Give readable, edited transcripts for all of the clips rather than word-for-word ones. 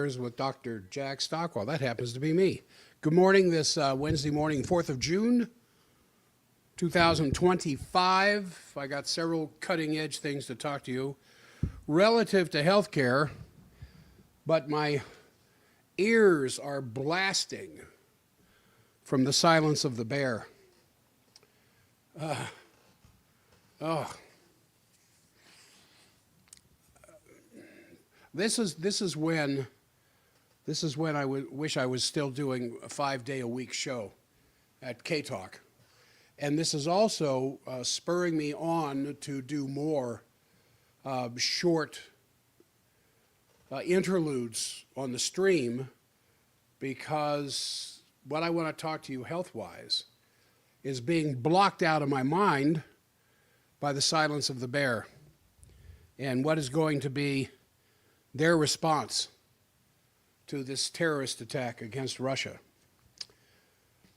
Matters with Dr. Jack Stockwell. That happens to be me. Good morning this Wednesday morning, 4th of June, 2025. I got several cutting-edge things to talk to you relative to healthcare, but my ears are blasting from the silence of the bear. This is when I wish I was still doing a 5-day-a-week show at K-Talk. And this is also spurring me on to do more short interludes on the stream, because what I want to talk to you health-wise is being blocked out of my mind by the silence of the bear and what is going to be their response to this terrorist attack against Russia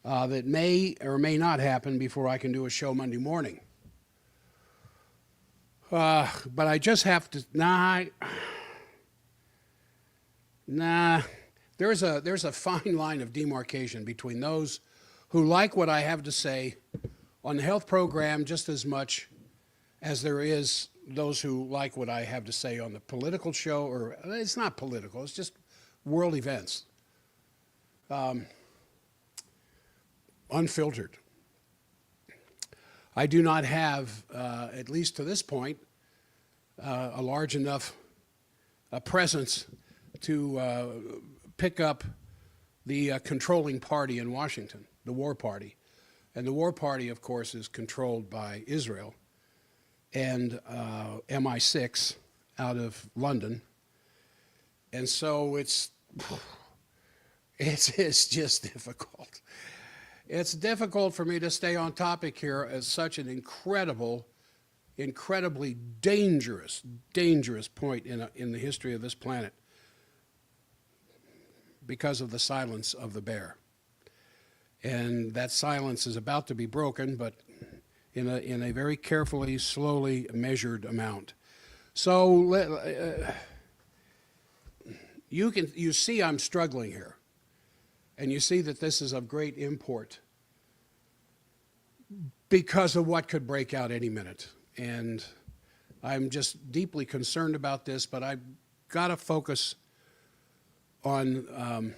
that may or may not happen before I can do a show Monday morning. But I just have to, there's a fine line of demarcation between those who like what I have to say on the health program just as much as there is those who like what I have to say on the political show, or it's not political, it's just world events. Unfiltered. I do not have, at least to this point, a large enough presence to pick up the controlling party in Washington, the war party. And the war party, of course, is controlled by Israel and MI6 out of London. And so it's just difficult. It's difficult for me to stay on topic here as such an incredibly dangerous point in the history of this planet because of the silence of the bear. And that silence is about to be broken, but in a very carefully, slowly measured amount. So you see I'm struggling here, and you see that this is of great import because of what could break out any minute. And I'm just deeply concerned about this, but I've got to focus on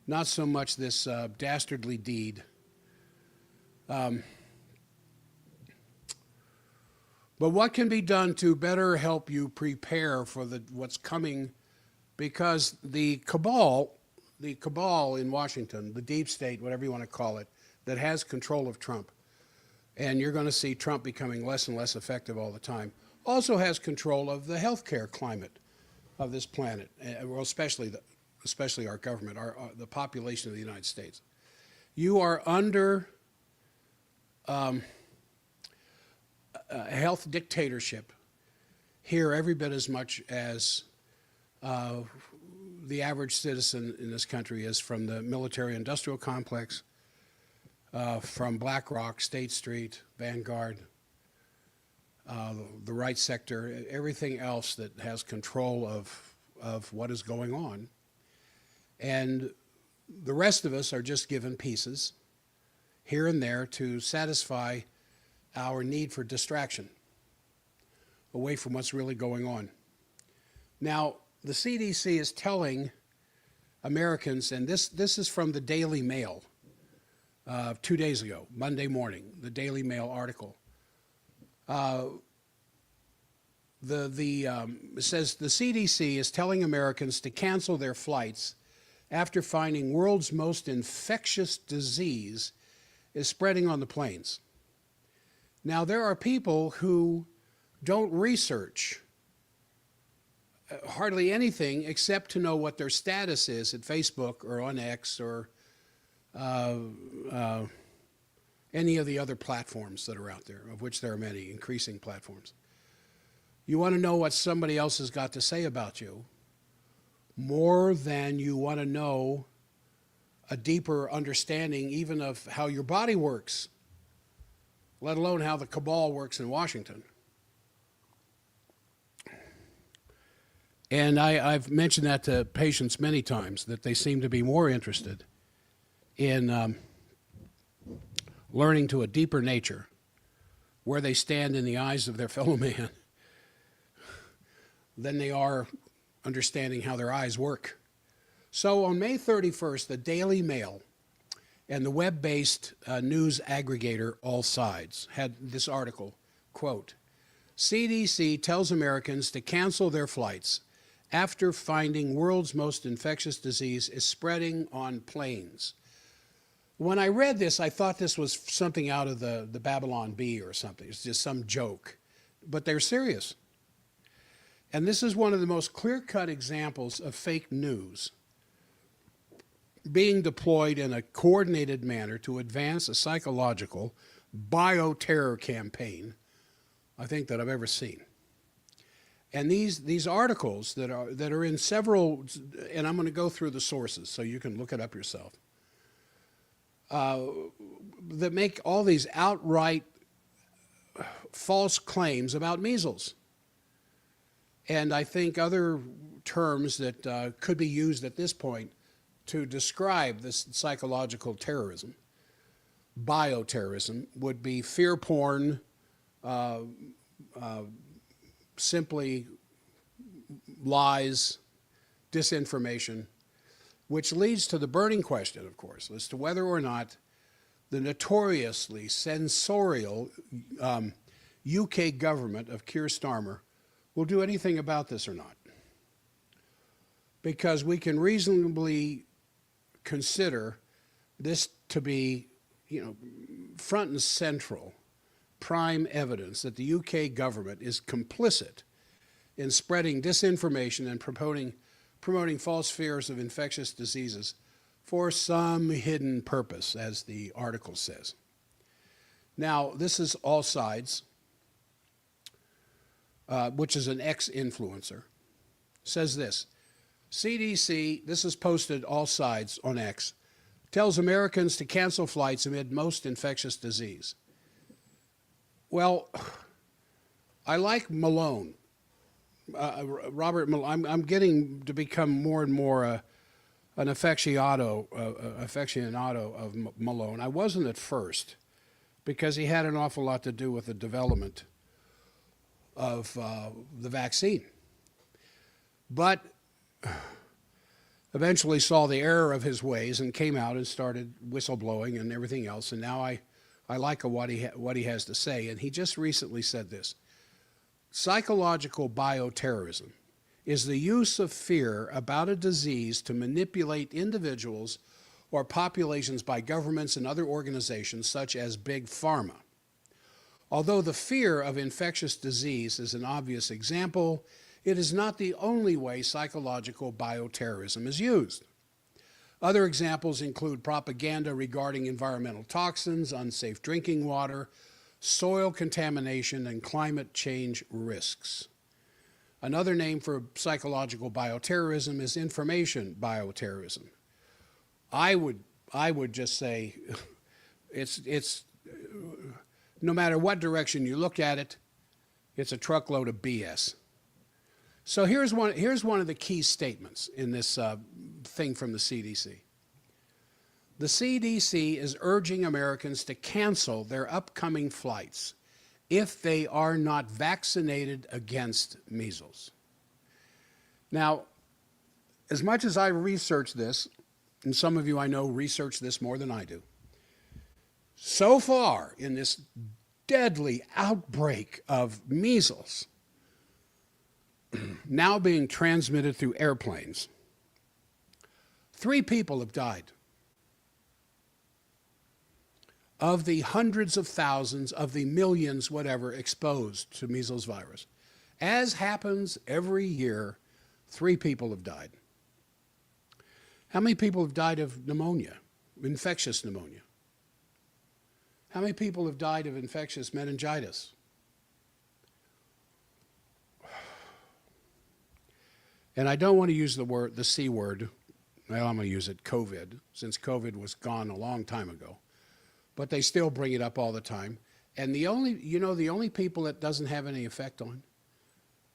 not so much this dastardly deed, but what can be done to better help you prepare for what's coming, because the cabal in Washington, the deep state, whatever you want to call it, that has control of Trump, and you're going to see Trump becoming less and less effective all the time, also has control of the healthcare climate of this planet, well, especially our government, the population of the United States. You are under a health dictatorship here every bit as much as the average citizen in this country is, from the military-industrial complex, from BlackRock, State Street, Vanguard, the right sector, everything else that has control of what is going on. And the rest of us are just given pieces here and there to satisfy our need for distraction away from what's really going on. Now, the CDC is telling Americans, and this is from the Daily Mail 2 days ago, Monday morning, the Daily Mail article. It says the CDC is telling Americans to cancel their flights after finding world's most infectious disease is spreading on the planes. Now, there are people who don't research hardly anything except to know what their status is at Facebook or on X or any of the other platforms that are out there, of which there are many, increasing platforms. You want to know what somebody else has got to say about you more than you want to know a deeper understanding even of how your body works, let alone how the cabal works in Washington. And I've mentioned that to patients many times, that they seem to be more interested in learning to a deeper nature, where they stand in the eyes of their fellow man, than they are understanding how their eyes work. So on May 31st, the Daily Mail and the web-based news aggregator All Sides had this article, quote, CDC tells Americans to cancel their flights after finding world's most infectious disease is spreading on planes. When I read this, I thought this was something out of the Babylon Bee or something. It's just some joke. But they're serious. And this is one of the most clear-cut examples of fake news being deployed in a coordinated manner to advance a psychological bioterror campaign, I think, that I've ever seen. And these articles that are in several, and I'm going to go through the sources so you can look it up yourself, that make all these outright false claims about measles. And I think other terms that could be used at this point to describe this psychological terrorism, bioterrorism, would be fear porn, simply lies, disinformation, which leads to the burning question, of course, as to whether or not the notoriously censorial UK government of Keir Starmer will do anything about this or not. Because we can reasonably consider this to be, front and central, prime evidence that the UK government is complicit in spreading disinformation and promoting false fears of infectious diseases for some hidden purpose, as the article says. Now, this is All Sides, which is an ex-influencer, says this. CDC, this is posted All Sides on X, tells Americans to cancel flights amid most infectious disease. Well, I like Malone. Robert Malone. I'm getting to become more and more an aficionado of Malone. I wasn't at first, because he had an awful lot to do with the development of the vaccine. But eventually saw the error of his ways and came out and started whistleblowing and everything else. And now I like what he has to say. And he just recently said this. Psychological bioterrorism is the use of fear about a disease to manipulate individuals or populations by governments and other organizations such as Big Pharma. Although the fear of infectious disease is an obvious example, it is not the only way psychological bioterrorism is used. Other examples include propaganda regarding environmental toxins, unsafe drinking water, soil contamination, and climate change risks. Another name for psychological bioterrorism is information bioterrorism. I would just say it's no matter what direction you look at it, it's a truckload of BS. So here's one of the key statements in this thing from the CDC. The CDC is urging Americans to cancel their upcoming flights if they are not vaccinated against measles. Now, as much as I researched this, and some of you I know research this more than I do, so far in this deadly outbreak of measles, now being transmitted through airplanes, 3 people have died. Of the hundreds of thousands, of the millions, whatever, exposed to measles virus. As happens every year, 3 people have died. How many people have died of pneumonia, infectious pneumonia? How many people have died of infectious meningitis? And I don't want to use the C word. Well, I'm going to use it, COVID, since COVID was gone a long time ago. But they still bring it up all the time. And the only people it doesn't have any effect on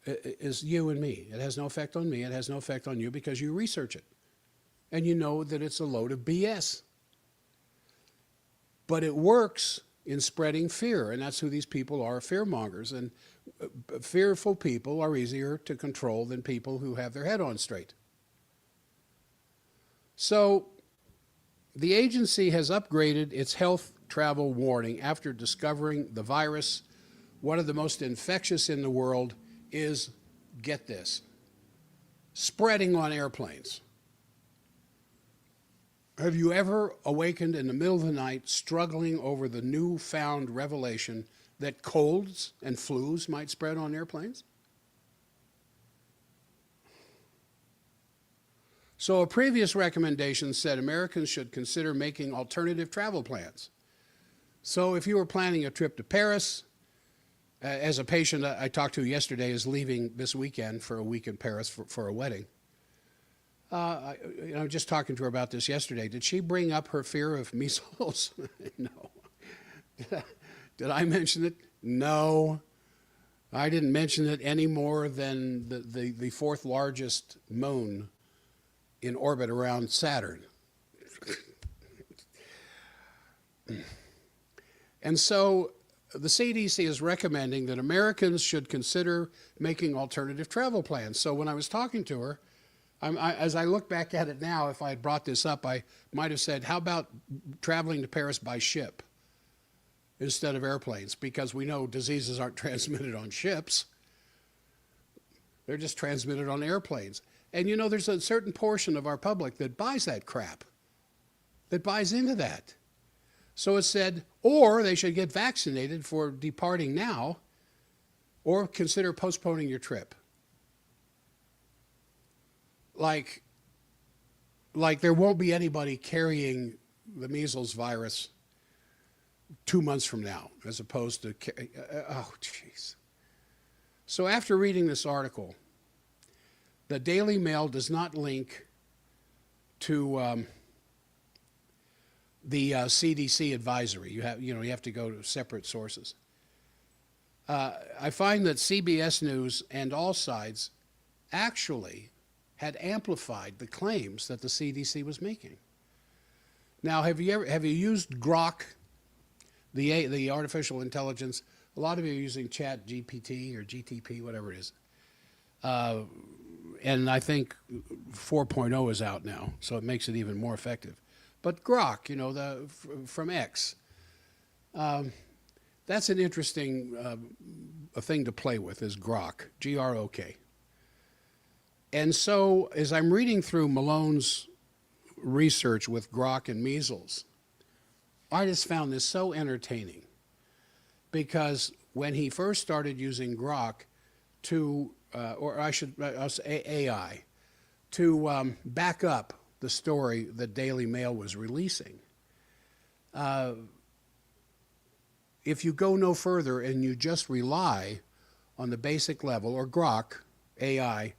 is you and me. It has no effect on me. It has no effect on you because you research it. And you know that it's a load of BS. But it works in spreading fear, and that's who these people are, fear mongers. And fearful people are easier to control than people who have their head on straight. So the agency has upgraded its health travel warning after discovering the virus. One of the most infectious in the world is, get this, spreading on airplanes. Have you ever awakened in the middle of the night struggling over the newfound revelation that colds and flus might spread on airplanes? So a previous recommendation said Americans should consider making alternative travel plans. So if you were planning a trip to Paris, as a patient I talked to yesterday is leaving this weekend for a week in Paris for a wedding. I was just talking to her about this yesterday. Did she bring up her fear of measles? No. Did I mention it? No. I didn't mention it any more than the fourth largest moon in orbit around Saturn. And so the CDC is recommending that Americans should consider making alternative travel plans. So when I was talking to her, as I look back at it now, if I had brought this up, I might have said, how about traveling to Paris by ship instead of airplanes? Because we know diseases aren't transmitted on ships. They're just transmitted on airplanes. And you know, there's a certain portion of our public that buys that crap, that buys into that. So it said, or they should get vaccinated for departing now, or consider postponing your trip. Like there won't be anybody carrying the measles virus 2 months from now, as opposed to, oh, jeez. So after reading this article, the Daily Mail does not link to the CDC advisory. You have to go to separate sources. I find that CBS News and all sides actually had amplified the claims that the CDC was making. Now, have you used Grok, the artificial intelligence? A lot of you are using Chat GPT or GTP, whatever it is. And I think 4.0 is out now, so it makes it even more effective. But Grok, from X, that's an interesting a thing to play with, is Grok, G-R-O-K. And so as I'm reading through Malone's research with Grok and measles, I just found this so entertaining, because when he first started using Grok to, I'll say AI, to back up the story that Daily Mail was releasing, if you go no further and you just rely on the basic level, or Grok, AI,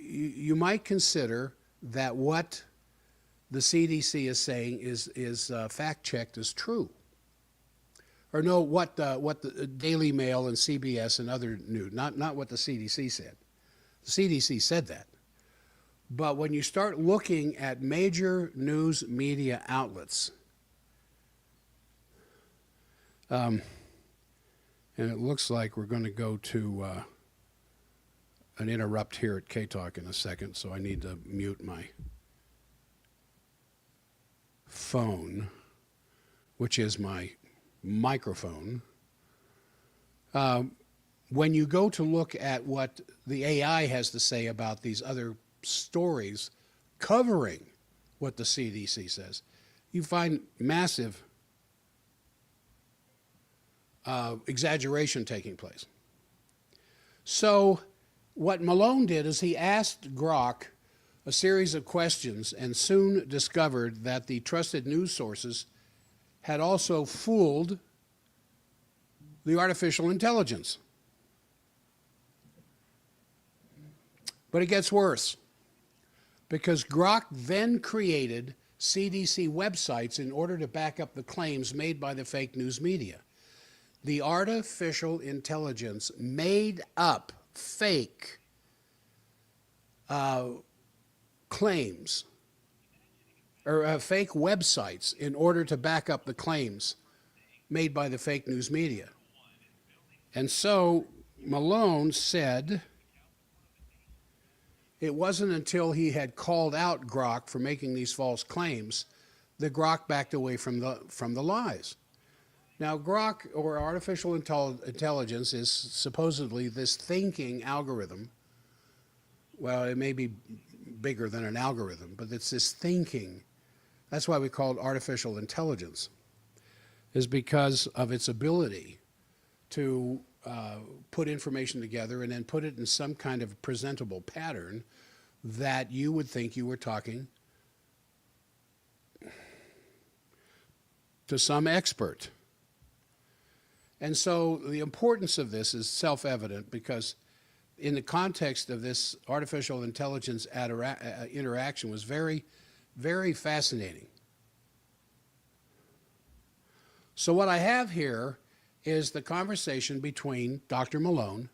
you might consider that what the CDC is saying is fact-checked as true. Or no, what the Daily Mail and CBS and other news, not what the CDC said. The CDC said that. But when you start looking at major news media outlets, and it looks like we're going to go to an interrupt here at K-Talk in a second, so I need to mute my phone, which is my microphone. When you go to look at what the AI has to say about these other stories covering what the CDC says, you find massive exaggeration taking place. So what Malone did is he asked Grok a series of questions and soon discovered that the trusted news sources had also fooled the artificial intelligence. But it gets worse, because Grok then created CDC websites in order to back up the claims made by the fake news media. The artificial intelligence made up fake claims or fake websites in order to back up the claims made by the fake news media. And so Malone said it wasn't until he had called out Grok for making these false claims that Grok backed away from the lies. Now, Grok, or artificial intelligence, is supposedly this thinking algorithm. Well, it may be bigger than an algorithm, but it's this thinking. That's why we call it artificial intelligence, is because of its ability to put information together and then put it in some kind of presentable pattern that you would think you were talking to some expert. And so the importance of this is self-evident, because in the context of this artificial intelligence interaction was very, very fascinating. So what I have here is the conversation between Dr. Malone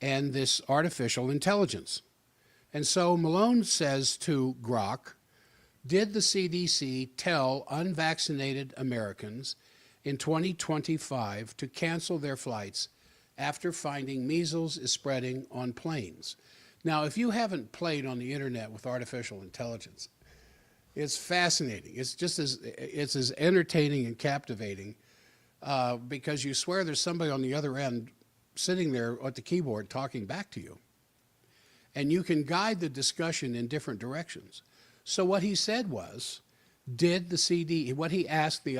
and this artificial intelligence. And so Malone says to Grok, did the CDC tell unvaccinated Americans in 2025 to cancel their flights after finding measles is spreading on planes? Now, if you haven't played on the internet with artificial intelligence, it's fascinating. It's as entertaining and captivating because you swear there's somebody on the other end sitting there at the keyboard talking back to you. And you can guide the discussion in different directions. So what he said was, what he asked the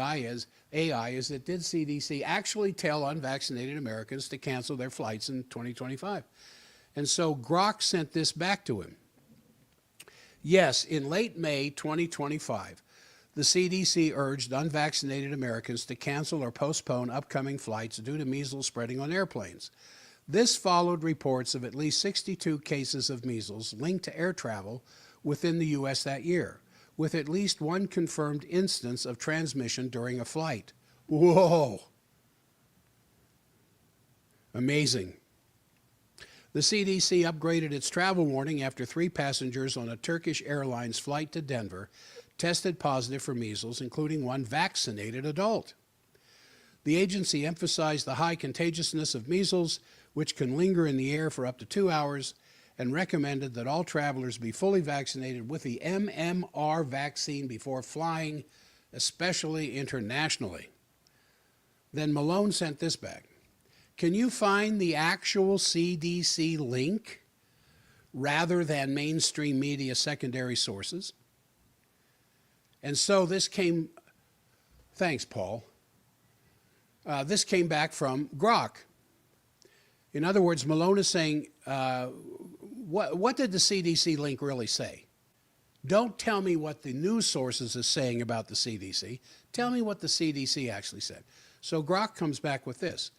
AI is that did CDC actually tell unvaccinated Americans to cancel their flights in 2025? And so Grok sent this back to him. Yes, in late May 2025, the CDC urged unvaccinated Americans to cancel or postpone upcoming flights due to measles spreading on airplanes. This followed reports of at least 62 cases of measles linked to air travel within the U.S. that year, with at least one confirmed instance of transmission during a flight. Whoa! Amazing. The CDC upgraded its travel warning after 3 passengers on a Turkish Airlines flight to Denver tested positive for measles, including one vaccinated adult. The agency emphasized the high contagiousness of measles, which can linger in the air for up to 2 hours, and recommended that all travelers be fully vaccinated with the MMR vaccine before flying, especially internationally. Then Malone sent this back. Can you find the actual CDC link rather than mainstream media secondary sources? And so this came, thanks, Paul. This came back from Grok. In other words, Malone is saying, what did the CDC link really say? Don't tell me what the news sources is saying about the CDC. Tell me what the CDC actually said. So Grok comes back with this.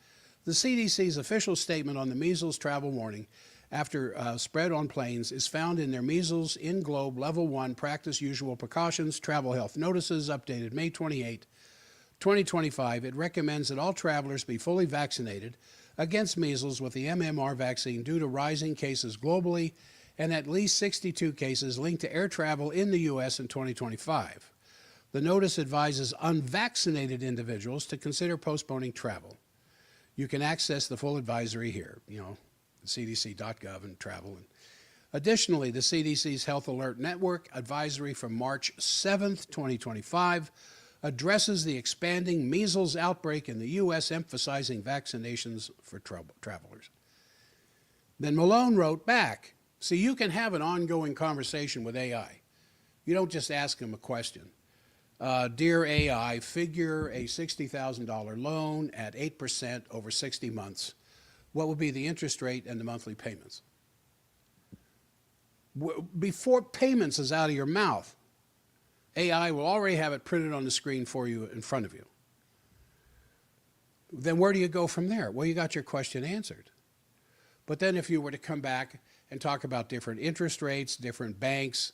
The CDC's official statement on the measles travel warning after spread on planes is found in their Measles in Globe Level 1 Practice Usual Precautions Travel Health Notices, updated May 28, 2025. It recommends that all travelers be fully vaccinated against measles with the MMR vaccine due to rising cases globally and at least 62 cases linked to air travel in the U.S. in 2025. The notice advises unvaccinated individuals to consider postponing travel. You can access the full advisory here, cdc.gov and travel. Additionally, the CDC's Health Alert Network advisory from March 7th, 2025 addresses the expanding measles outbreak in the U.S., emphasizing vaccinations for travelers. Then Malone wrote back, see, you can have an ongoing conversation with AI. You don't just ask him a question. Dear AI, figure a $60,000 loan at 8% over 60 months. What would be the interest rate and the monthly payments? Before payments is out of your mouth, AI will already have it printed on the screen for you in front of you. Then where do you go from there? Well, you got your question answered. But then if you were to come back and talk about different interest rates, different banks,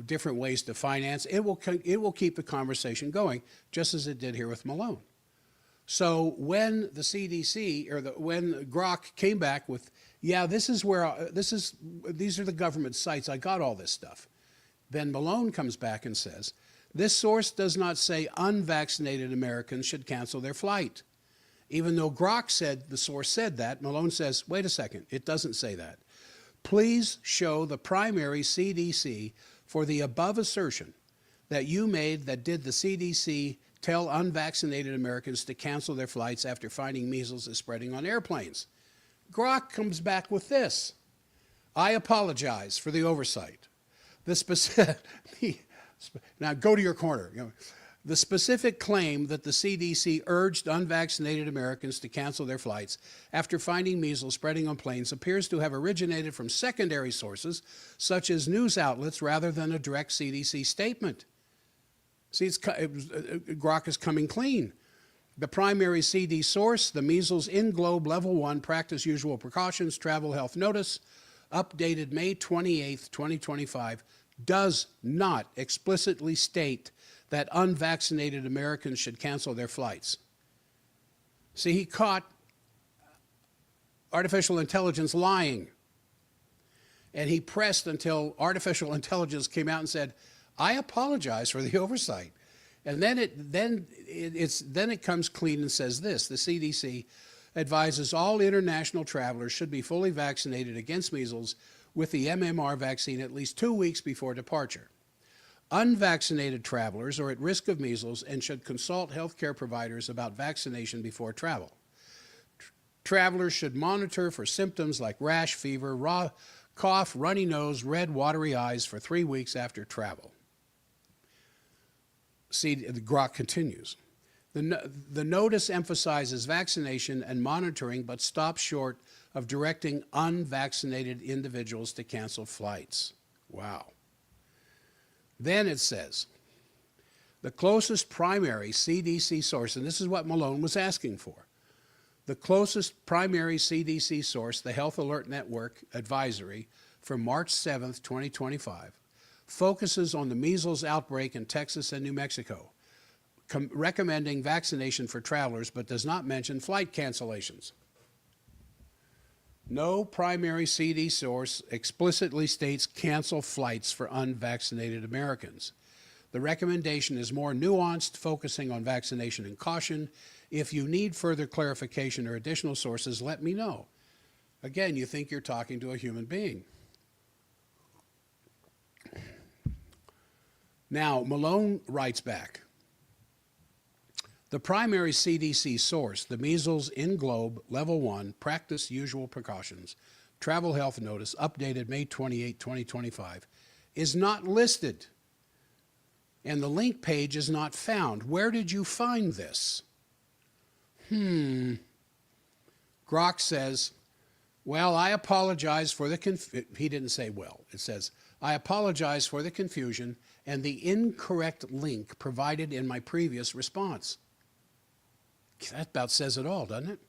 different ways to finance, it will keep the conversation going, just as it did here with Malone. So when the CDC or when Grok came back with, yeah, these are the government sites, I got all this stuff. Then Malone comes back and says, this source does not say unvaccinated Americans should cancel their flight. Even though Grok said the source said that, Malone says, wait a second, it doesn't say that. Please show the primary CDC for the above assertion that you made that did the CDC tell unvaccinated Americans to cancel their flights after finding measles is spreading on airplanes. Grok comes back with this. I apologize for the oversight. Now go to your corner. The specific claim that the CDC urged unvaccinated Americans to cancel their flights after finding measles spreading on planes appears to have originated from secondary sources, such as news outlets, rather than a direct CDC statement. See, Grok is coming clean. The primary CD source, the Measles in Globe Level 1 Practice Usual Precautions Travel Health Notice, updated May 28, 2025, does not explicitly state that unvaccinated Americans should cancel their flights. See, he caught artificial intelligence lying. And he pressed until artificial intelligence came out and said, I apologize for the oversight. And then it comes clean and says this: the CDC advises all international travelers should be fully vaccinated against measles with the MMR vaccine at least 2 weeks before departure. Unvaccinated travelers are at risk of measles and should consult healthcare providers about vaccination before travel. Travelers should monitor for symptoms like rash, fever, cough, runny nose, red, watery eyes for 3 weeks after travel. See, the Grok continues. The notice emphasizes vaccination and monitoring, but stops short of directing unvaccinated individuals to cancel flights. Wow. Then it says, the closest primary CDC source, and this is what Malone was asking for, the closest primary CDC source, the Health Alert Network Advisory from March 7th, 2025, focuses on the measles outbreak in Texas and New Mexico, recommending vaccination for travelers, but does not mention flight cancellations. No primary CD source explicitly states cancel flights for unvaccinated Americans. The recommendation is more nuanced, focusing on vaccination and caution. If you need further clarification or additional sources, let me know. Again, you think you're talking to a human being. Now, Malone writes back, the primary CDC source, the Measles in Globe Level 1 Practice Usual Precautions Travel Health Notice, updated May 28, 2025, is not listed, and the link page is not found. Where did you find this? Grok says, well, I apologize for the he didn't say well. It says, I apologize for the confusion and the incorrect link provided in my previous response. That about says it all, doesn't it?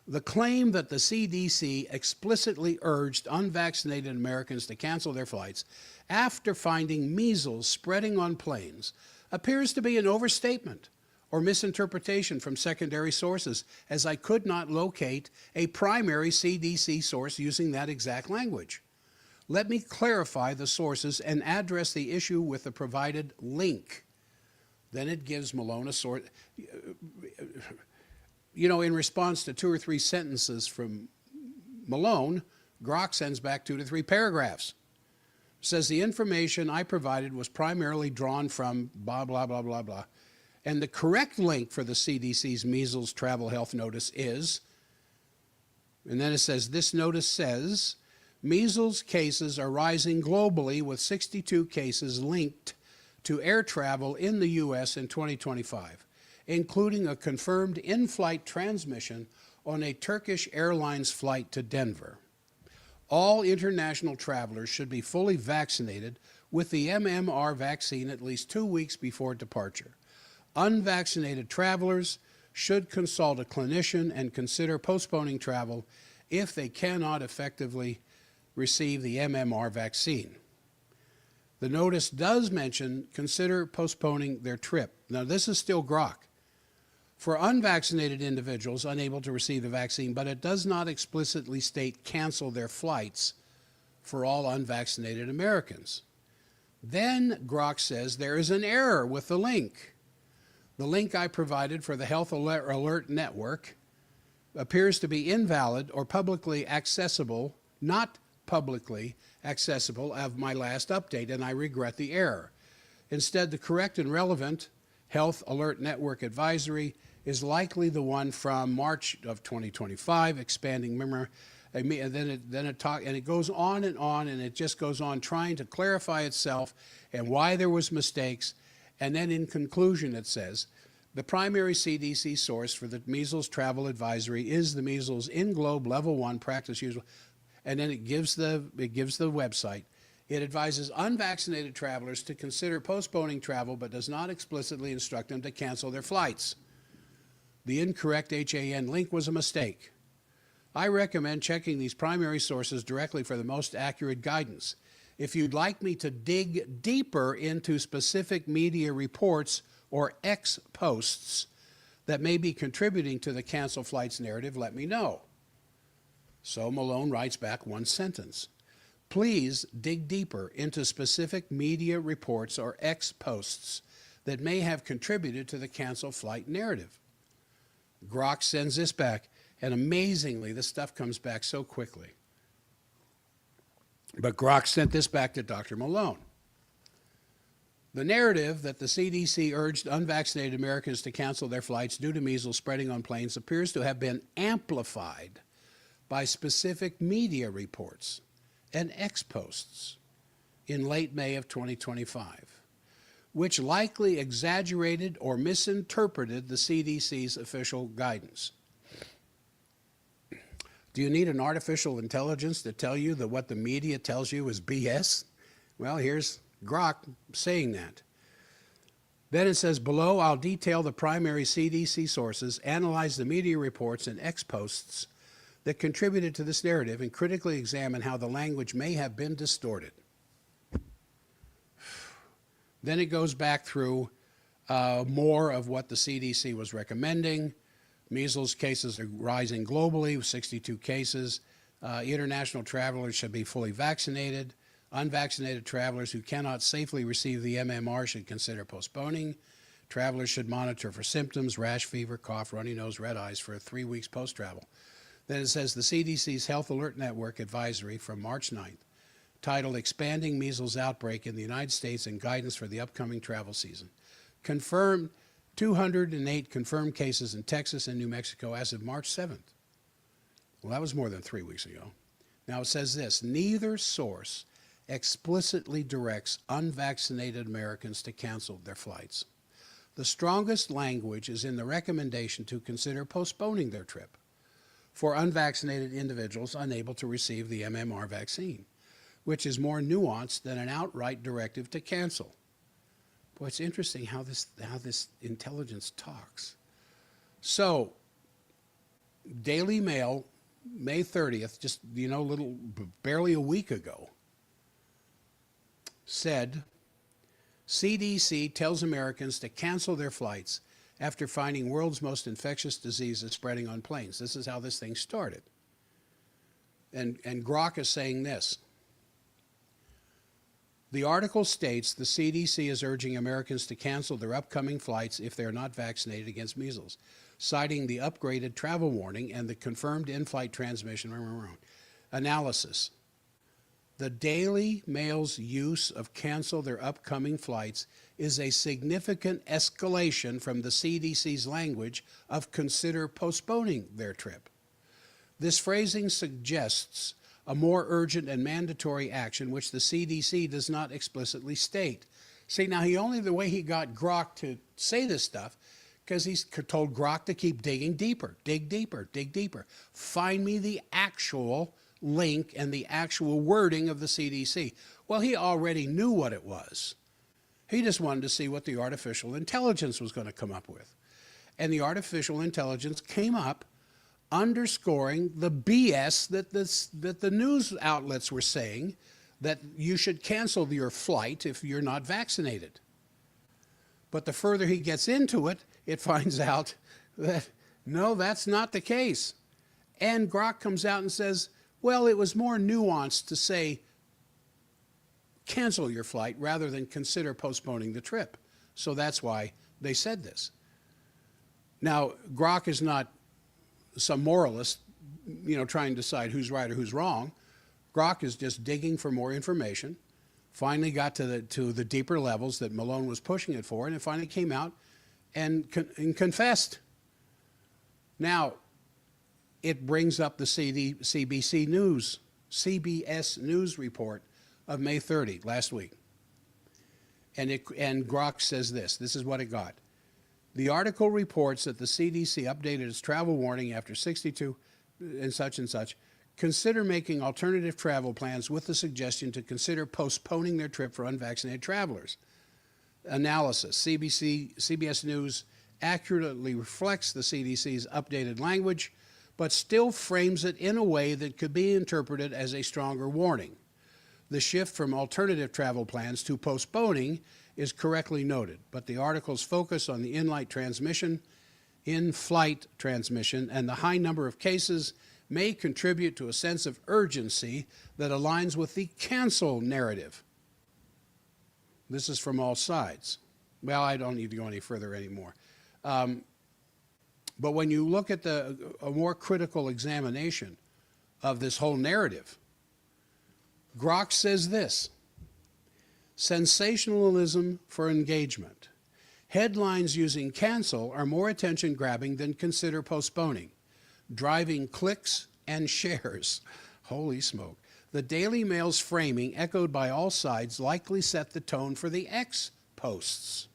The claim that the CDC explicitly urged unvaccinated Americans to cancel their flights after finding measles spreading on planes appears to be an overstatement or misinterpretation from secondary sources, as I could not locate a primary CDC source using that exact language. Let me clarify the sources and address the issue with the provided link. Then it gives Malone a source. You know, in response to 2 or 3 sentences from Malone, Grok sends back 2 to 3 paragraphs. Says the information I provided was primarily drawn from blah, blah, blah, blah, blah. And the correct link for the CDC's measles travel health notice is, and then it says, this notice says, measles cases are rising globally with 62 cases linked to air travel in the U.S. in 2025, including a confirmed in-flight transmission on a Turkish Airlines flight to Denver. All international travelers should be fully vaccinated with the MMR vaccine at least 2 weeks before departure. Unvaccinated travelers should consult a clinician and consider postponing travel if they cannot effectively receive the MMR vaccine. The notice does mention consider postponing their trip. Now, this is still Grok. for unvaccinated individuals unable to receive the vaccine, but it does not explicitly state cancel their flights for all unvaccinated Americans. Then Grok says there is an error with the link. The link I provided for the Health Alert Network appears to be invalid or publicly accessible, not publicly accessible of my last update, and I regret the error. Instead, the correct and relevant Health Alert Network advisory is likely the one from March of 2025, expanding memory. And it goes on, and it just goes on trying to clarify itself and why there was mistakes. And then in conclusion, it says, the primary CDC source for the measles travel advisory is the measles in globe level 1 practice usual. And then it gives the website. It advises unvaccinated travelers to consider postponing travel, but does not explicitly instruct them to cancel their flights. The incorrect HAN link was a mistake. I recommend checking these primary sources directly for the most accurate guidance. If you'd like me to dig deeper into specific media reports or X posts that may be contributing to the cancel flights narrative, let me know. So Malone writes back one sentence. Please dig deeper into specific media reports or X posts that may have contributed to the cancel flight narrative. Grok sends this back, and amazingly, this stuff comes back so quickly. But Grok sent this back to Dr. Malone. The narrative that the CDC urged unvaccinated Americans to cancel their flights due to measles spreading on planes appears to have been amplified by specific media reports and X posts in late May of 2025, which likely exaggerated or misinterpreted the CDC's official guidance. Do you need an artificial intelligence to tell you that what the media tells you is BS? Well, here's Grok saying that. Then it says, below I'll detail the primary CDC sources, analyze the media reports and X posts that contributed to this narrative, and critically examine how the language may have been distorted. Then it goes back through more of what the CDC was recommending. Measles cases are rising globally with 62 cases. International travelers should be fully vaccinated. Unvaccinated travelers who cannot safely receive the MMR should consider postponing. Travelers should monitor for symptoms, rash, fever, cough, runny nose, red eyes for 3 weeks post-travel. Then it says the CDC's Health Alert Network advisory from March 9th, titled Expanding Measles Outbreak in the United States and Guidance for the Upcoming Travel Season, confirmed 208 confirmed cases in Texas and New Mexico as of March 7th. Well, that was more than 3 weeks ago. Now it says this, neither source explicitly directs unvaccinated Americans to cancel their flights. The strongest language is in the recommendation to consider postponing their trip for unvaccinated individuals unable to receive the MMR vaccine, which is more nuanced than an outright directive to cancel. Boy, it's interesting how this intelligence talks. So, Daily Mail, May 30th, just, barely a week ago, said, CDC tells Americans to cancel their flights after finding world's most infectious diseases spreading on planes. This is how this thing started. And Grok is saying this. The article states the CDC is urging Americans to cancel their upcoming flights if they're not vaccinated against measles, citing the upgraded travel warning and the confirmed in-flight transmission analysis. The Daily Mail's use of cancel their upcoming flights is a significant escalation from the CDC's language of consider postponing their trip. This phrasing suggests a more urgent and mandatory action which the CDC does not explicitly state. See, now the way he got Grok to say this stuff, because he's told Grok to keep digging deeper, dig deeper, dig deeper. Find me the actual link and the actual wording of the CDC. Well, he already knew what it was. He just wanted to see what the artificial intelligence was going to come up with. And the artificial intelligence came up underscoring the BS that the news outlets were saying, that you should cancel your flight if you're not vaccinated. But the further he gets into it, it finds out that, no, that's not the case. And Grok comes out and says, well, it was more nuanced to say, cancel your flight rather than consider postponing the trip. So that's why they said this. Now, Grok is not some moralist, trying to decide who's right or who's wrong. Grok is just digging for more information, finally got to the deeper levels that Malone was pushing it for, and it finally came out and confessed. Now, it brings up the CBS News report of May 30, last week. And Grok says this is what it got. The article reports that the CDC updated its travel warning after 62 and such. Consider making alternative travel plans with the suggestion to consider postponing their trip for unvaccinated travelers. Analysis. CBS News accurately reflects the CDC's updated language, but still frames it in a way that could be interpreted as a stronger warning. The shift from alternative travel plans to postponing is correctly noted, but the article's focus on the in-flight transmission, and the high number of cases may contribute to a sense of urgency that aligns with the cancel narrative. This is from all sides. Well, I don't need to go any further anymore. But when you look at a more critical examination of this whole narrative, Grok says this: sensationalism for engagement. Headlines using cancel are more attention-grabbing than consider postponing, driving clicks and shares. Holy smoke. The Daily Mail's framing, echoed by all sides, likely set the tone for the X posts.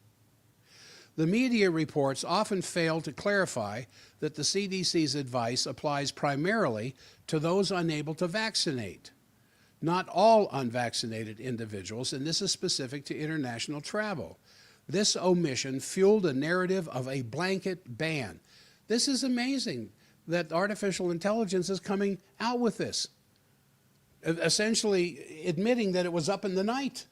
The media reports often fail to clarify that the CDC's advice applies primarily to those unable to vaccinate, not all unvaccinated individuals, and this is specific to international travel. This omission fueled a narrative of a blanket ban. This is amazing that artificial intelligence is coming out with this, essentially admitting that it was up in the night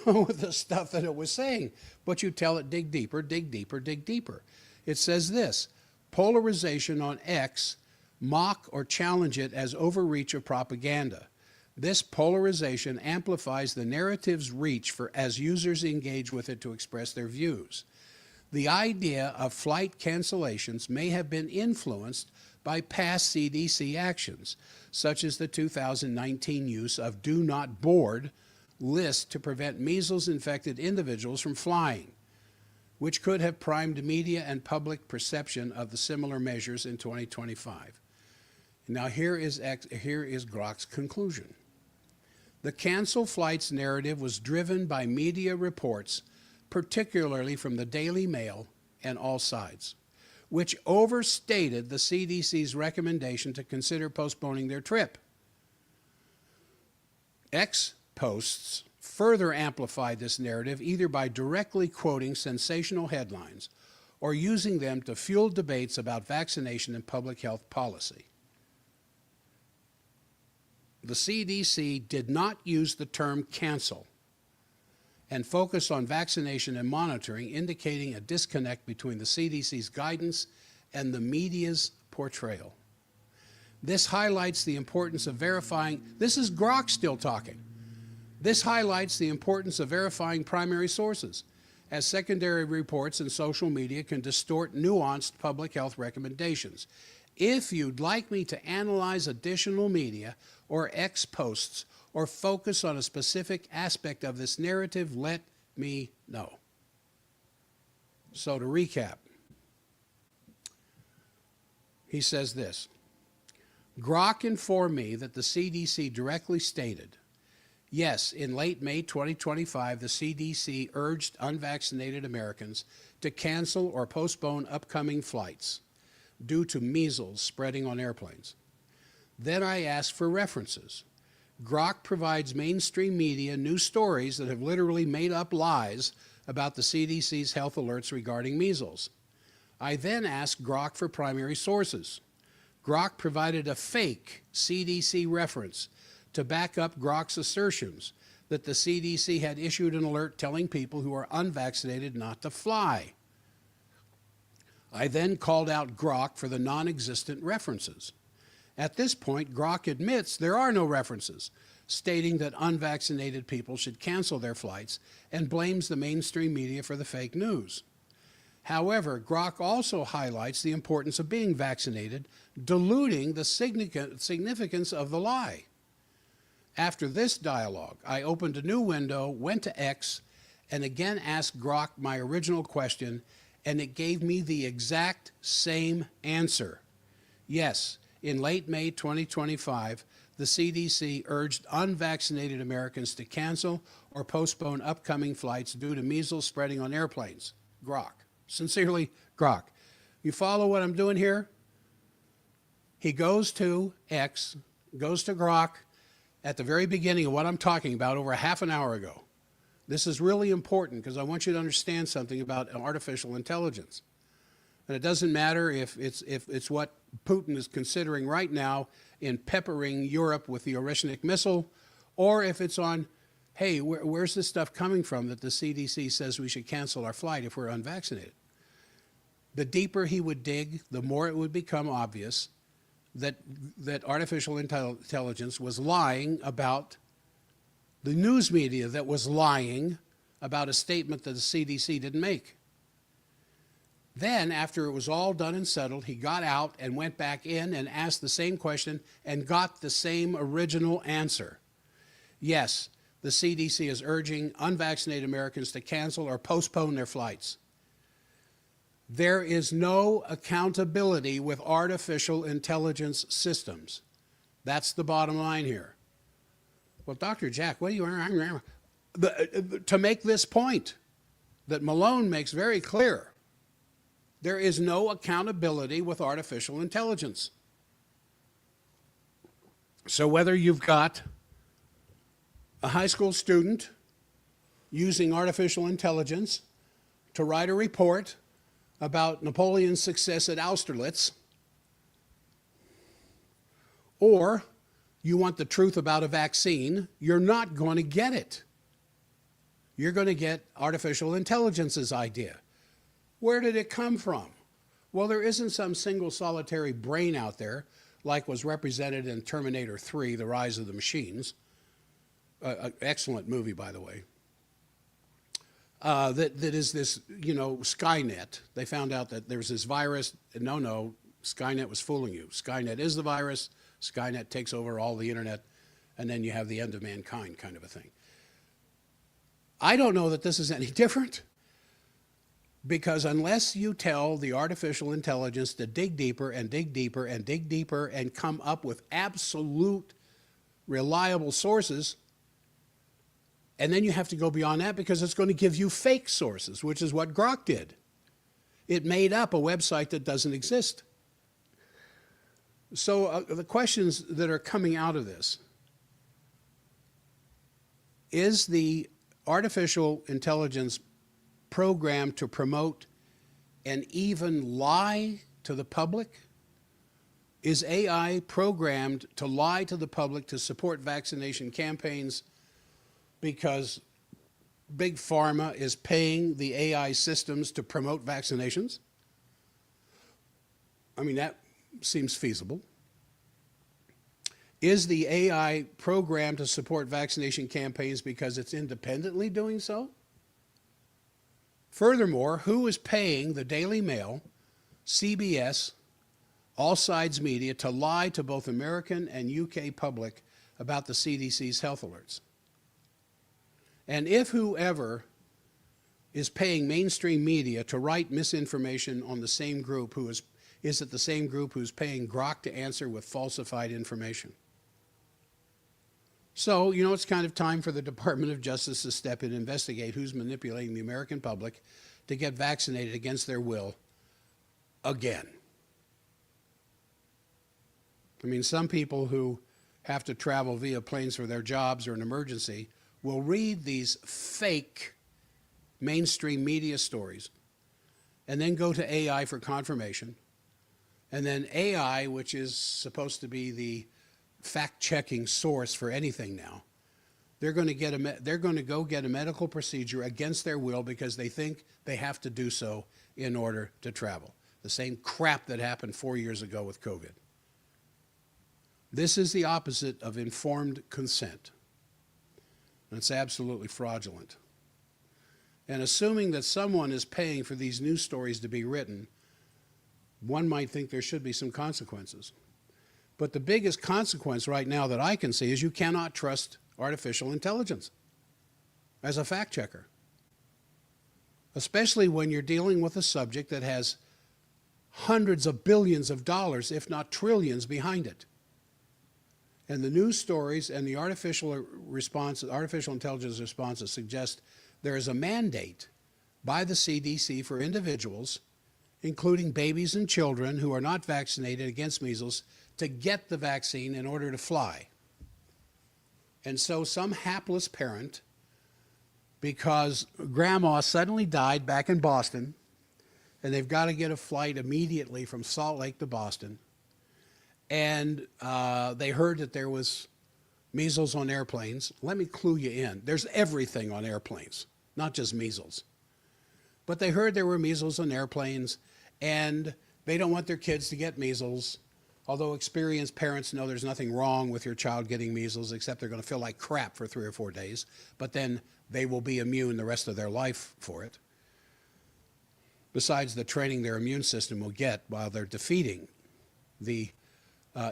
with the stuff that it was saying. But you tell it, dig deeper, dig deeper, dig deeper. It says this: polarization on X, mock or challenge it as overreach of propaganda. This polarization amplifies the narrative's reach as users engage with it to express their views. The idea of flight cancellations may have been influenced by past CDC actions, such as the 2019 use of do not board list to prevent measles-infected individuals from flying, which could have primed media and public perception of the similar measures in 2025. Now here is Grok's conclusion. The cancel flights narrative was driven by media reports, particularly from the Daily Mail and all sides, which overstated the CDC's recommendation to consider postponing their trip. X posts further amplified this narrative either by directly quoting sensational headlines or using them to fuel debates about vaccination and public health policy. The CDC did not use the term cancel and focus on vaccination and monitoring, indicating a disconnect between the CDC's guidance and the media's portrayal. This highlights the importance of verifying. This is Grok still talking. This highlights the importance of verifying primary sources, as secondary reports and social media can distort nuanced public health recommendations. If you'd like me to analyze additional media or X posts or focus on a specific aspect of this narrative, let me know. So to recap, he says this: Grok informed me that the CDC directly stated, yes, in late May 2025, the CDC urged unvaccinated Americans to cancel or postpone upcoming flights due to measles spreading on airplanes. Then I asked for references. Grok provides mainstream media news stories that have literally made up lies about the CDC's health alerts regarding measles. I then asked Grok for primary sources. Grok provided a fake CDC reference to back up Grok's assertions that the CDC had issued an alert telling people who are unvaccinated not to fly. I then called out Grok for the non-existent references. At this point, Grok admits there are no references, stating that unvaccinated people should cancel their flights and blames the mainstream media for the fake news. However, Grok also highlights the importance of being vaccinated, diluting the significance of the lie. After this dialogue, I opened a new window, went to X, and again asked Grok my original question, and it gave me the exact same answer. Yes, in late May 2025, the CDC urged unvaccinated Americans to cancel or postpone upcoming flights due to measles spreading on airplanes. Grok. Sincerely, Grok. You follow what I'm doing here? He goes to X, goes to Grok at the very beginning of what I'm talking about over a half an hour ago. This is really important because I want you to understand something about artificial intelligence. And it doesn't matter if it's what Putin is considering right now in peppering Europe with the Orishnik missile, or if it's on, hey, where's this stuff coming from that the CDC says we should cancel our flight if we're unvaccinated? The deeper he would dig, the more it would become obvious that artificial intelligence was lying about the news media, that was lying about a statement that the CDC didn't make. Then, after it was all done and settled, he got out and went back in and asked the same question and got the same original answer. Yes, the CDC is urging unvaccinated Americans to cancel or postpone their flights. There is no accountability with artificial intelligence systems. That's the bottom line here. Well, Dr. Jack, what do you... To make this point that Malone makes very clear, there is no accountability with artificial intelligence. So whether you've got a high school student using artificial intelligence to write a report about Napoleon's success at Austerlitz, or you want the truth about a vaccine, you're not going to get it. You're going to get artificial intelligence's idea. Where did it come from? Well, there isn't some single solitary brain out there like was represented in Terminator 3, The Rise of the Machines. Excellent movie, by the way. That is this, Skynet. They found out that there's this virus. No, Skynet was fooling you. Skynet is the virus. Skynet takes over all the internet, and then you have the end of mankind kind of a thing. I don't know that this is any different, because unless you tell the artificial intelligence to dig deeper and dig deeper and dig deeper and come up with absolute reliable sources, and then you have to go beyond that because it's going to give you fake sources, which is what Grok did. It made up a website that doesn't exist. So the questions that are coming out of this: is the artificial intelligence programmed to promote an even lie to the public? Is AI programmed to lie to the public to support vaccination campaigns because Big Pharma is paying the AI systems to promote vaccinations? I mean, that seems feasible. Is the AI programmed to support vaccination campaigns because it's independently doing so? Furthermore, who is paying the Daily Mail, CBS, All Sides Media to lie to both American and UK public about the CDC's health alerts? And if whoever is paying mainstream media to write misinformation on the same group, is it the same group who's paying Grok to answer with falsified information? So, it's kind of time for the Department of Justice to step in and investigate who's manipulating the American public to get vaccinated against their will again. I mean, some people who have to travel via planes for their jobs or an emergency will read these fake mainstream media stories and then go to AI for confirmation. And then AI, which is supposed to be the fact-checking source for anything now, they're going to go get a medical procedure against their will because they think they have to do so in order to travel. the same crap that happened 4 years ago with COVID. This is the opposite of informed consent. And it's absolutely fraudulent. And assuming that someone is paying for these news stories to be written, one might think there should be some consequences. But the biggest consequence right now that I can see is you cannot trust artificial intelligence as a fact checker, especially when you're dealing with a subject that has hundreds of billions of dollars, if not trillions, behind it. And the news stories and the artificial intelligence responses suggest there is a mandate by the CDC for individuals, including babies and children who are not vaccinated against measles, to get the vaccine in order to fly. And so some hapless parent, because grandma suddenly died back in Boston, and they've got to get a flight immediately from Salt Lake to Boston, and they heard that there was measles on airplanes. Let me clue you in. There's everything on airplanes, not just measles. But they heard there were measles on airplanes, and they don't want their kids to get measles, although experienced parents know there's nothing wrong with your child getting measles, except they're going to feel like crap for 3 or 4 days, but then they will be immune the rest of their life for it, besides the training their immune system will get while they're defeating the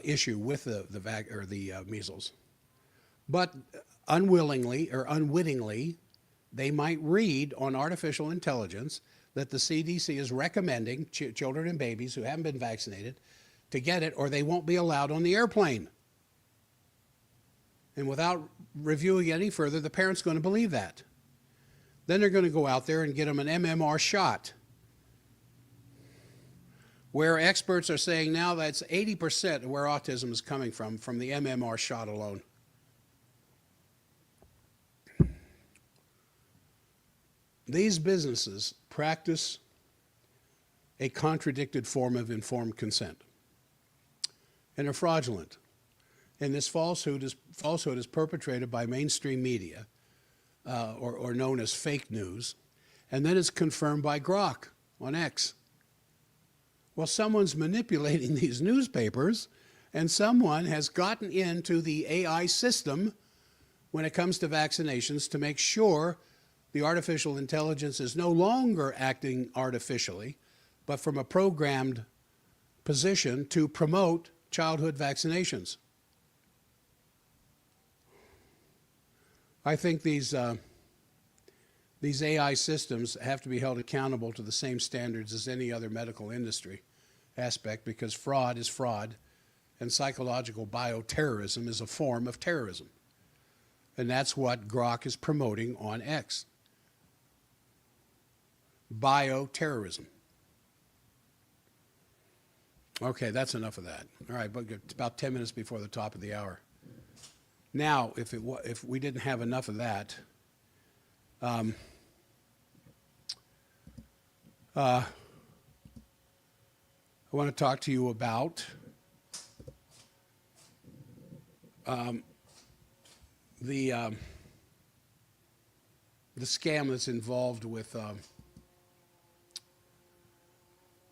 issue with the measles. But unwillingly or unwittingly, they might read on artificial intelligence that the CDC is recommending children and babies who haven't been vaccinated to get it, or they won't be allowed on the airplane. And without reviewing any further, the parent's going to believe that. Then they're going to go out there and get them an MMR shot, where experts are saying now that's 80% of where autism is coming from the MMR shot alone. These businesses practice a contradicted form of informed consent, and are fraudulent. And this falsehood is perpetrated by mainstream media, or known as fake news, and then it's confirmed by Grok on X. Well, someone's manipulating these newspapers, and someone has gotten into the AI system when it comes to vaccinations to make sure the artificial intelligence is no longer acting artificially, but from a programmed position to promote childhood vaccinations. I think these AI systems have to be held accountable to the same standards as any other medical industry aspect, because fraud is fraud, and psychological bioterrorism is a form of terrorism. And that's what Grok is promoting on X. Bioterrorism. Okay, that's enough of that. All right, but it's about 10 minutes before the top of the hour. Now, if we didn't have enough of that, I want to talk to you about the scam that's involved with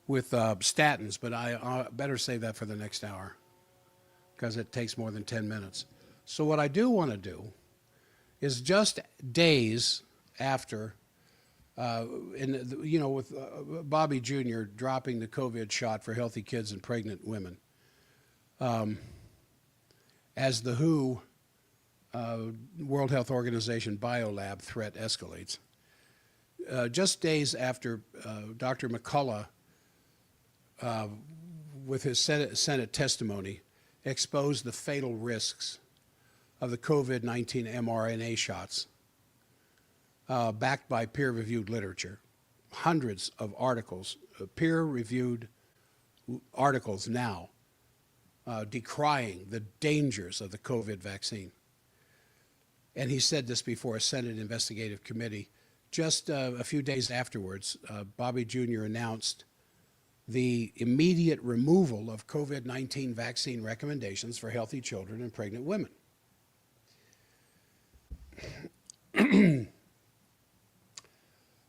statins, but I better save that for the next hour because it takes more than 10 minutes. So what I do want to do is just days after, with Bobby Jr. dropping the COVID shot for healthy kids and pregnant women, as the WHO World Health Organization biolab threat escalates, just days after Dr. McCullough, with his Senate testimony, exposed the fatal risks of the COVID-19 mRNA shots, backed by peer-reviewed literature. Hundreds of articles, peer-reviewed articles now, decrying the dangers of the COVID vaccine. And he said this before a Senate investigative committee. Just a few days afterwards, Bobby Jr. announced the immediate removal of COVID-19 vaccine recommendations for healthy children and pregnant women.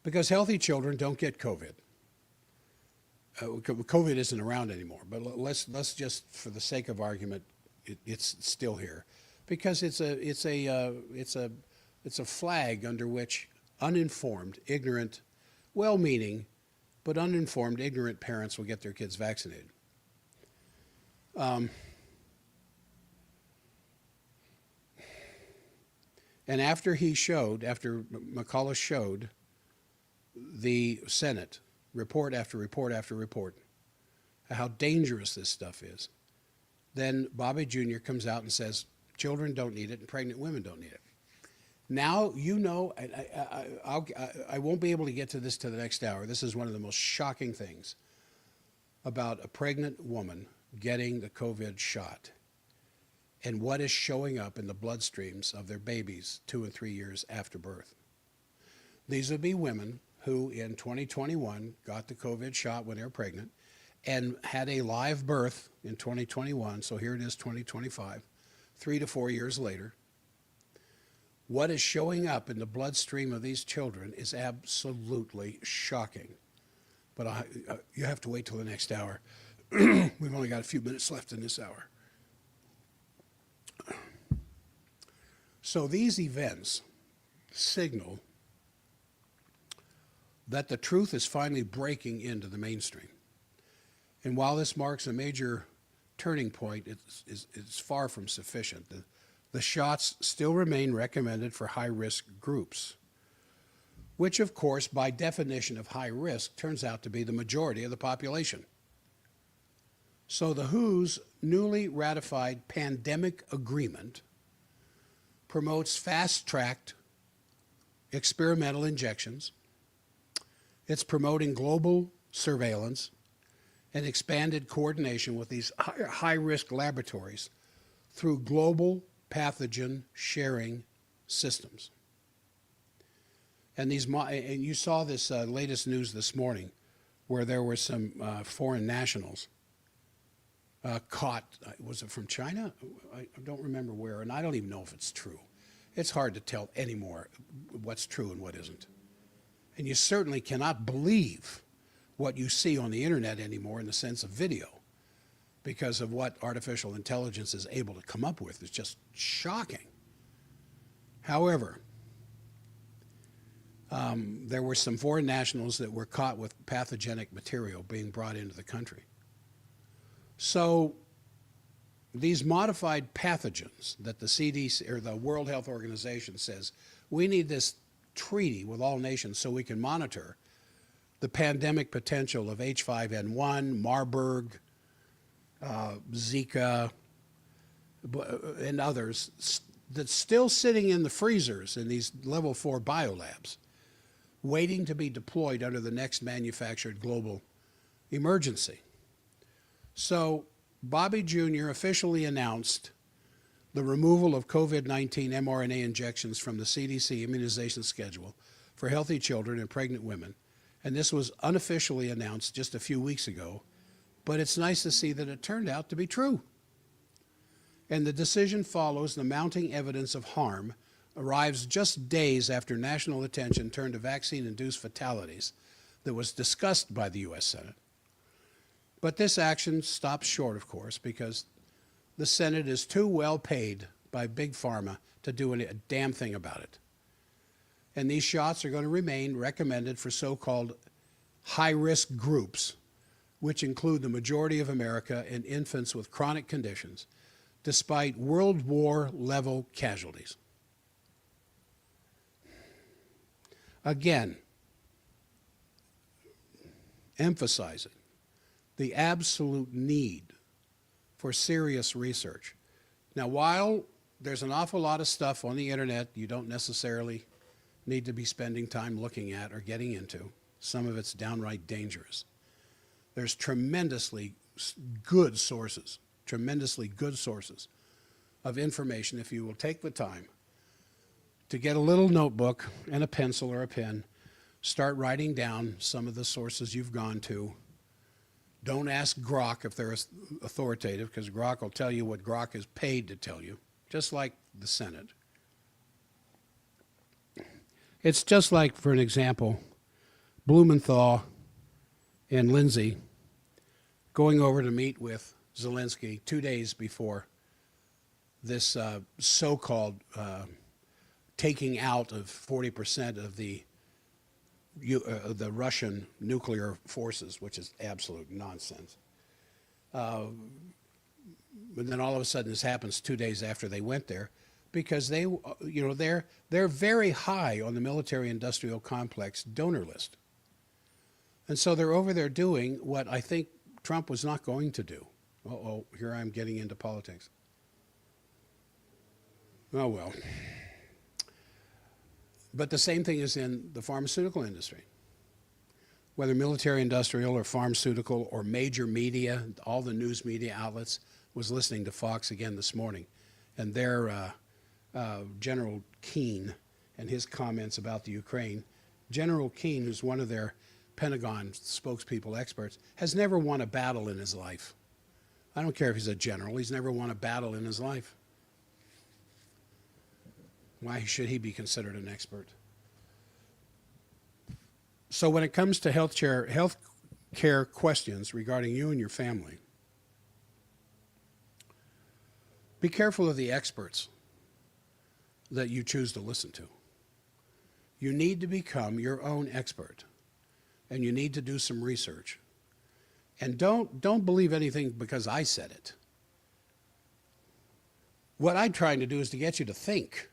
Because healthy children don't get COVID. COVID isn't around anymore, but let's just, for the sake of argument, it's still here, because it's a flag under which uninformed, ignorant, well-meaning, but uninformed, ignorant parents will get their kids vaccinated. And after McCullough showed the Senate report after report after report how dangerous this stuff is, then Bobby Jr. comes out and says children don't need it and pregnant women don't need it. Now, you know, I won't be able to get to this to the next hour. This is one of the most shocking things about a pregnant woman getting the COVID shot and what is showing up in the bloodstreams of their babies 2 and 3 years after birth. These would be women who in 2021 got the COVID shot when they were pregnant and had a live birth in 2021, so here it is 2025, 3 to 4 years later. What is showing up in the bloodstream of these children is absolutely shocking. But you have to wait till the next hour. We've only got a few minutes left in this hour. So these events signal that the truth is finally breaking into the mainstream. And while this marks a major turning point, it's far from sufficient. The shots still remain recommended for high-risk groups, which, of course, by definition of high risk, turns out to be the majority of the population. So the WHO's newly ratified pandemic agreement promotes fast-tracked experimental injections. It's promoting global surveillance and expanded coordination with these high-risk laboratories through global pathogen sharing systems. And you saw this latest news this morning where there were some foreign nationals caught. Was it from China? I don't remember where, and I don't even know if it's true. It's hard to tell anymore what's true and what isn't. And you certainly cannot believe what you see on the internet anymore in the sense of video, because of what artificial intelligence is able to come up with. It's just shocking. However, there were some foreign nationals that were caught with pathogenic material being brought into the country. So these modified pathogens that the CDC or the World Health Organization says, we need this treaty with all nations so we can monitor the pandemic potential of H5N1, Marburg, Zika, and others that's still sitting in the freezers in these level 4 biolabs, waiting to be deployed under the next manufactured global emergency. So Bobby Jr. officially announced the removal of COVID-19 mRNA injections from the CDC immunization schedule for healthy children and pregnant women. And this was unofficially announced just a few weeks ago, but it's nice to see that it turned out to be true. And the decision follows the mounting evidence of harm, arrives just days after national attention turned to vaccine-induced fatalities that was discussed by the U.S. Senate. But this action stops short, of course, because the Senate is too well paid by Big Pharma to do a damn thing about it. And these shots are going to remain recommended for so-called high-risk groups, which include the majority of America and infants with chronic conditions, despite World War-level casualties. Again, emphasizing the absolute need for serious research. Now, while there's an awful lot of stuff on the internet you don't necessarily need to be spending time looking at or getting into, some of it's downright dangerous. There's tremendously good sources of information if you will take the time to get a little notebook and a pencil or a pen, start writing down some of the sources you've gone to. Don't ask Grok if they're authoritative, because Grok will tell you what Grok is paid to tell you, just like the Senate. It's just like, for an example, Blumenthal and Lindsay going over to meet with Zelensky 2 days before this so-called taking out of 40% of the Russian nuclear forces, which is absolute nonsense. But then all of a sudden this happens 2 days after they went there, because they, they're very high on the military-industrial complex donor list. And so they're over there doing what I think Trump was not going to do. Uh-oh, here I'm getting into politics. Oh, well. But the same thing is in the pharmaceutical industry. Whether military, industrial, or pharmaceutical, or major media, all the news media outlets, was listening to Fox again this morning. And their General Keane and his comments about the Ukraine. General Keane, who's one of their Pentagon spokespeople experts, has never won a battle in his life. I don't care if he's a general, he's never won a battle in his life. Why should he be considered an expert? So when it comes to health care questions regarding you and your family, be careful of the experts that you choose to listen to. You need to become your own expert, and you need to do some research. And don't believe anything because I said it. What I'm trying to do is to get you to think.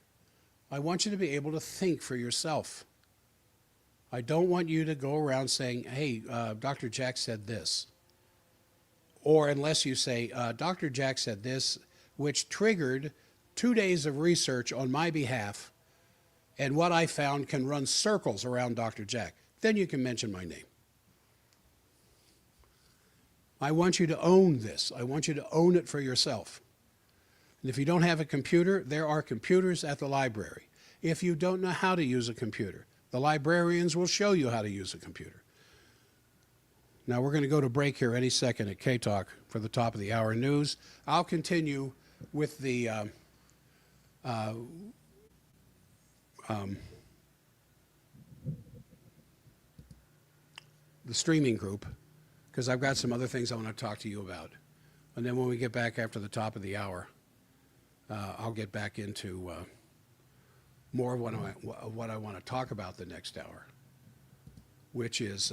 I want you to be able to think for yourself. I don't want you to go around saying, hey, Dr. Jack said this. Or unless you say, Dr. Jack said this, which triggered 2 days of research on my behalf, and what I found can run circles around Dr. Jack. Then you can mention my name. I want you to own this. I want you to own it for yourself. And if you don't have a computer, there are computers at the library. If you don't know how to use a computer, the librarians will show you how to use a computer. Now we're going to go to break here any second at K-Talk for the top of the hour news. I'll continue with the streaming group, because I've got some other things I want to talk to you about. And then when we get back after the top of the hour, I'll get back into more of what I want to talk about the next hour, which is,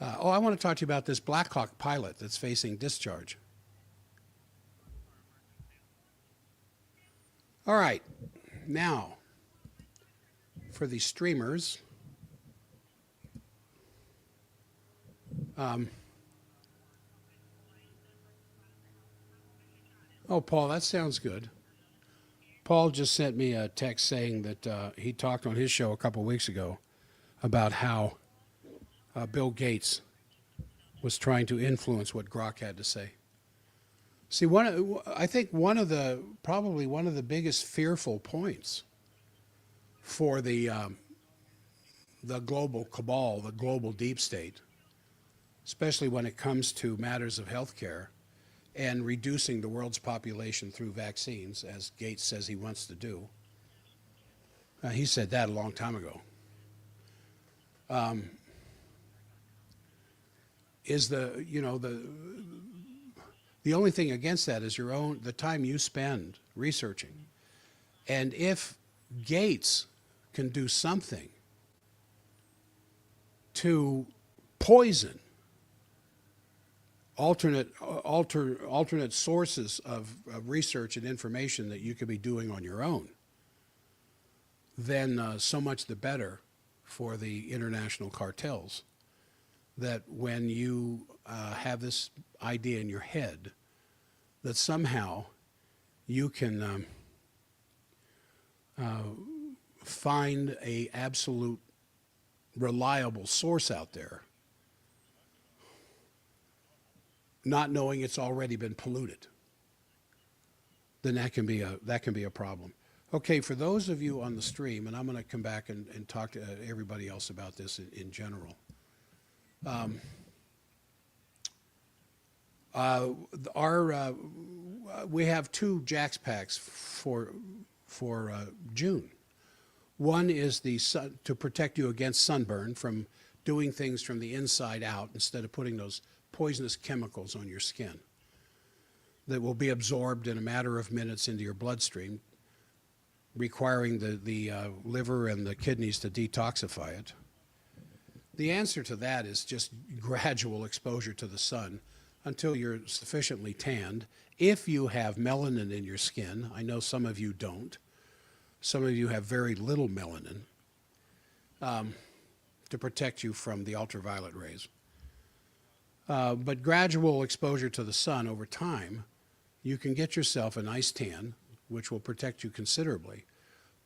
I want to talk to you about this Blackhawk pilot that's facing discharge. All right, now, for the streamers, oh, Paul, that sounds good. Paul just sent me a text saying that he talked on his show a couple weeks ago about how Bill Gates was trying to influence what Grok had to say. See, I think probably one of the biggest fearful points for the global cabal, the global deep state, especially when it comes to matters of healthcare and reducing the world's population through vaccines, as Gates says he wants to do. He said that a long time ago. Is the only thing against that is the time you spend researching. And if Gates can do something to poison alternate sources of research and information that you could be doing on your own, then so much the better for the international cartels. That when you have this idea in your head that somehow you can find a absolute reliable source out there, not knowing it's already been polluted, then that can be a problem. Okay, for those of you on the stream, and I'm going to come back and talk to everybody else about this in general. We have 2 Jax packs for June. One is to protect you against sunburn from doing things from the inside out instead of putting those poisonous chemicals on your skin that will be absorbed in a matter of minutes into your bloodstream, requiring the liver and the kidneys to detoxify it. The answer to that is just gradual exposure to the sun until you're sufficiently tanned. If you have melanin in your skin, I know some of you don't. Some of you have very little melanin to protect you from the ultraviolet rays. But gradual exposure to the sun over time, you can get yourself a nice tan, which will protect you considerably.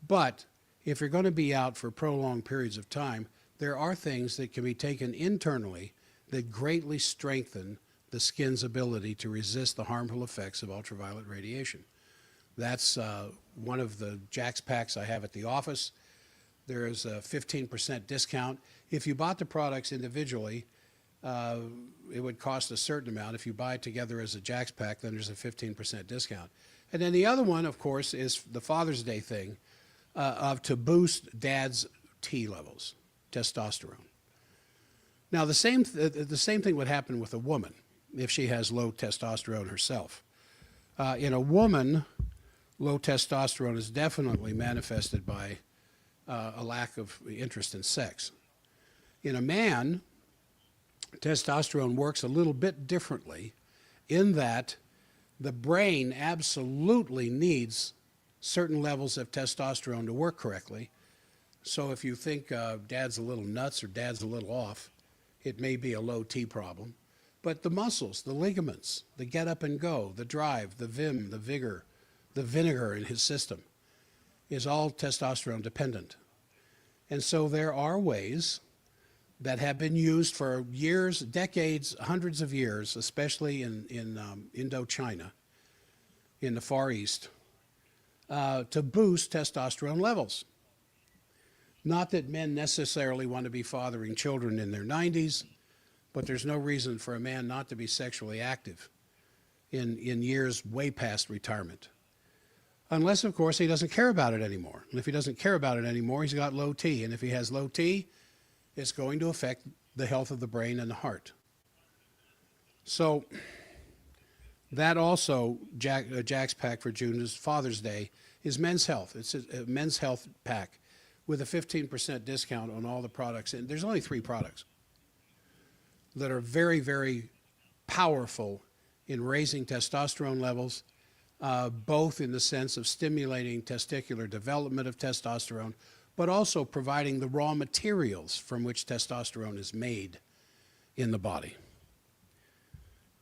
But if you're going to be out for prolonged periods of time, there are things that can be taken internally that greatly strengthen the skin's ability to resist the harmful effects of ultraviolet radiation. That's one of the Jax packs I have at the office. There is a 15% discount. If you bought the products individually, it would cost a certain amount. If you buy it together as a Jax pack, then there's a 15% discount. And then the other one, of course, is the Father's Day thing to boost dad's T levels, testosterone. Now, the same thing would happen with a woman if she has low testosterone herself. In a woman, low testosterone is definitely manifested by a lack of interest in sex. In a man, testosterone works a little bit differently in that the brain absolutely needs certain levels of testosterone to work correctly. So if you think dad's a little nuts or dad's a little off, it may be a low T problem. But the muscles, the ligaments, the get up and go, the drive, the vim, the vigor, the vinegar in his system is all testosterone dependent. And so there are ways that have been used for years, decades, hundreds of years, especially in Indochina, in the Far East, to boost testosterone levels. Not that men necessarily want to be fathering children in their 90s, but there's no reason for a man not to be sexually active in years way past retirement. Unless, of course, he doesn't care about it anymore. And if he doesn't care about it anymore, he's got low T. And if he has low T, it's going to affect the health of the brain and the heart. So that also, Jack's pack for June is Father's Day, is Men's Health. It's a Men's Health pack with a 15% discount on all the products. And there's only 3 products that are very, very powerful in raising testosterone levels, both in the sense of stimulating testicular development of testosterone, but also providing the raw materials from which testosterone is made in the body.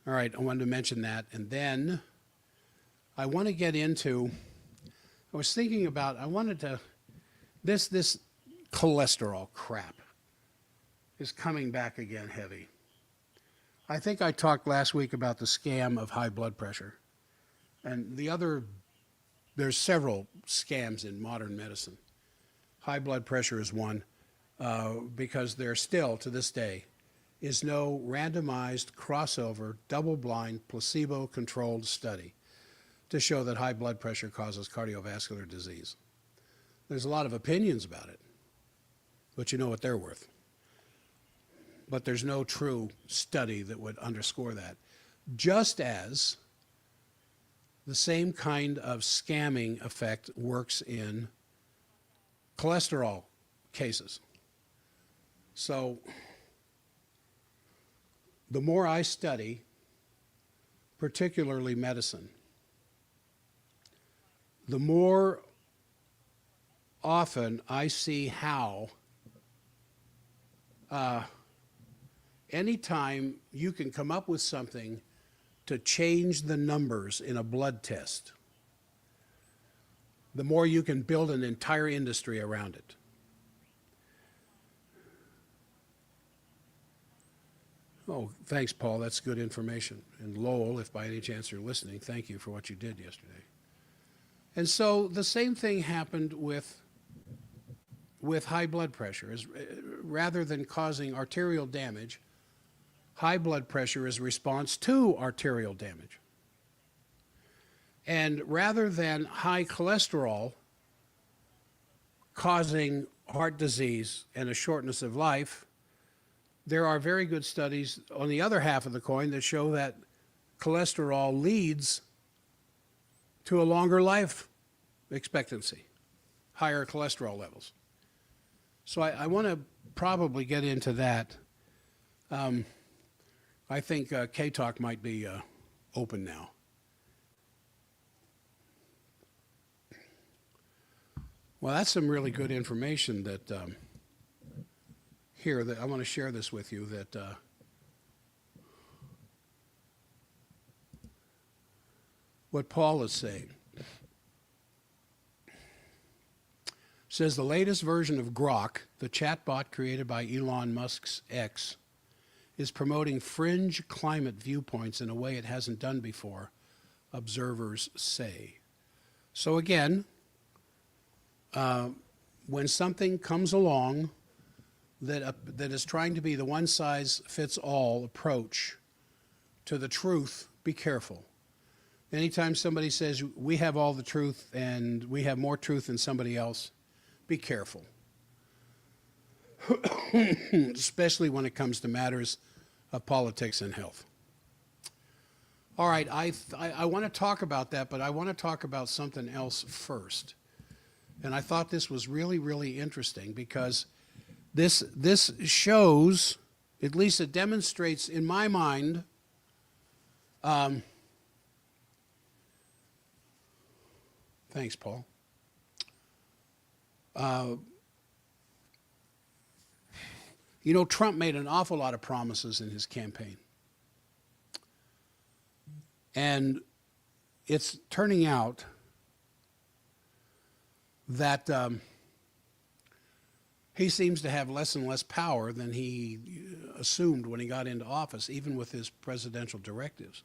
All right, I wanted to mention that. And then I want to get into, I was thinking about, this cholesterol crap is coming back again heavy. I think I talked last week about the scam of high blood pressure. And there's several scams in modern medicine. High blood pressure is one, because there still, to this day, is no randomized, crossover, double-blind, placebo-controlled study to show that high blood pressure causes cardiovascular disease. There's a lot of opinions about it, but you know what they're worth. But there's no true study that would underscore that. Just as the same kind of scamming effect works in cholesterol cases. So the more I study, particularly medicine, the more often I see how anytime you can come up with something to change the numbers in a blood test, the more you can build an entire industry around it. Oh, thanks, Paul. That's good information. And Lowell, if by any chance you're listening, thank you for what you did yesterday. And so the same thing happened with high blood pressure. Rather than causing arterial damage, high blood pressure is a response to arterial damage. And rather than high cholesterol causing heart disease and a shortness of life, there are very good studies on the other half of the coin that show that cholesterol leads to a longer life expectancy, higher cholesterol levels. So I want to probably get into that. I think K-Talk might be open now. Well, that's some really good information that here that I want to share this with you. That what Paul is saying says the latest version of Grok, the chatbot created by Elon Musk's X, is promoting fringe climate viewpoints in a way it hasn't done before, observers say. So again, when something comes along that is trying to be the one-size-fits-all approach to the truth, be careful. Anytime somebody says, we have all the truth and we have more truth than somebody else, be careful. Especially when it comes to matters of politics and health. All right, I want to talk about that, but I want to talk about something else first. And I thought this was really, really interesting because this shows, at least it demonstrates in my mind, thanks, Paul. You know, Trump made an awful lot of promises in his campaign. And it's turning out that he seems to have less and less power than he assumed when he got into office, even with his presidential directives,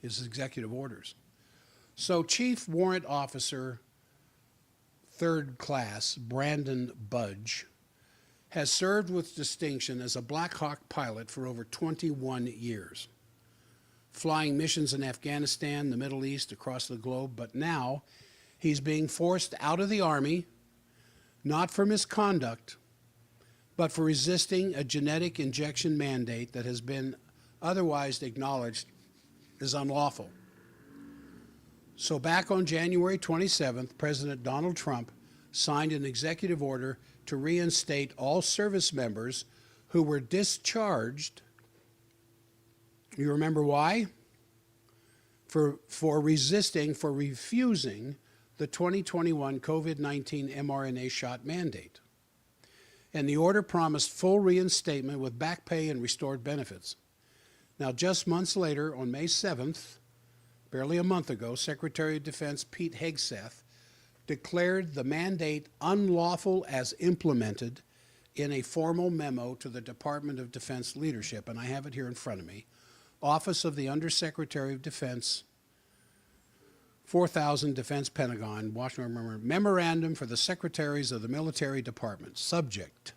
his executive orders. So Chief Warrant Officer, 3rd Class, Brandon Budge, has served with distinction as a Blackhawk pilot for over 21 years, flying missions in Afghanistan, the Middle East, across the globe, but now he's being forced out of the Army, not for misconduct, but for resisting a genetic injection mandate that has been otherwise acknowledged as unlawful. So back on January 27th, President Donald Trump signed an executive order to reinstate all service members who were discharged. You remember why? For refusing the 2021 COVID-19 mRNA shot mandate. And the order promised full reinstatement with back pay and restored benefits. Now, just months later, on May 7th, barely a month ago, Secretary of Defense Pete Hegseth declared the mandate unlawful as implemented in a formal memo to the Department of Defense leadership, and I have it here in front of me. Office of the Undersecretary of Defense, 4000 Defense Pentagon, Washington Memorandum for the Secretaries of the Military Department. Subject: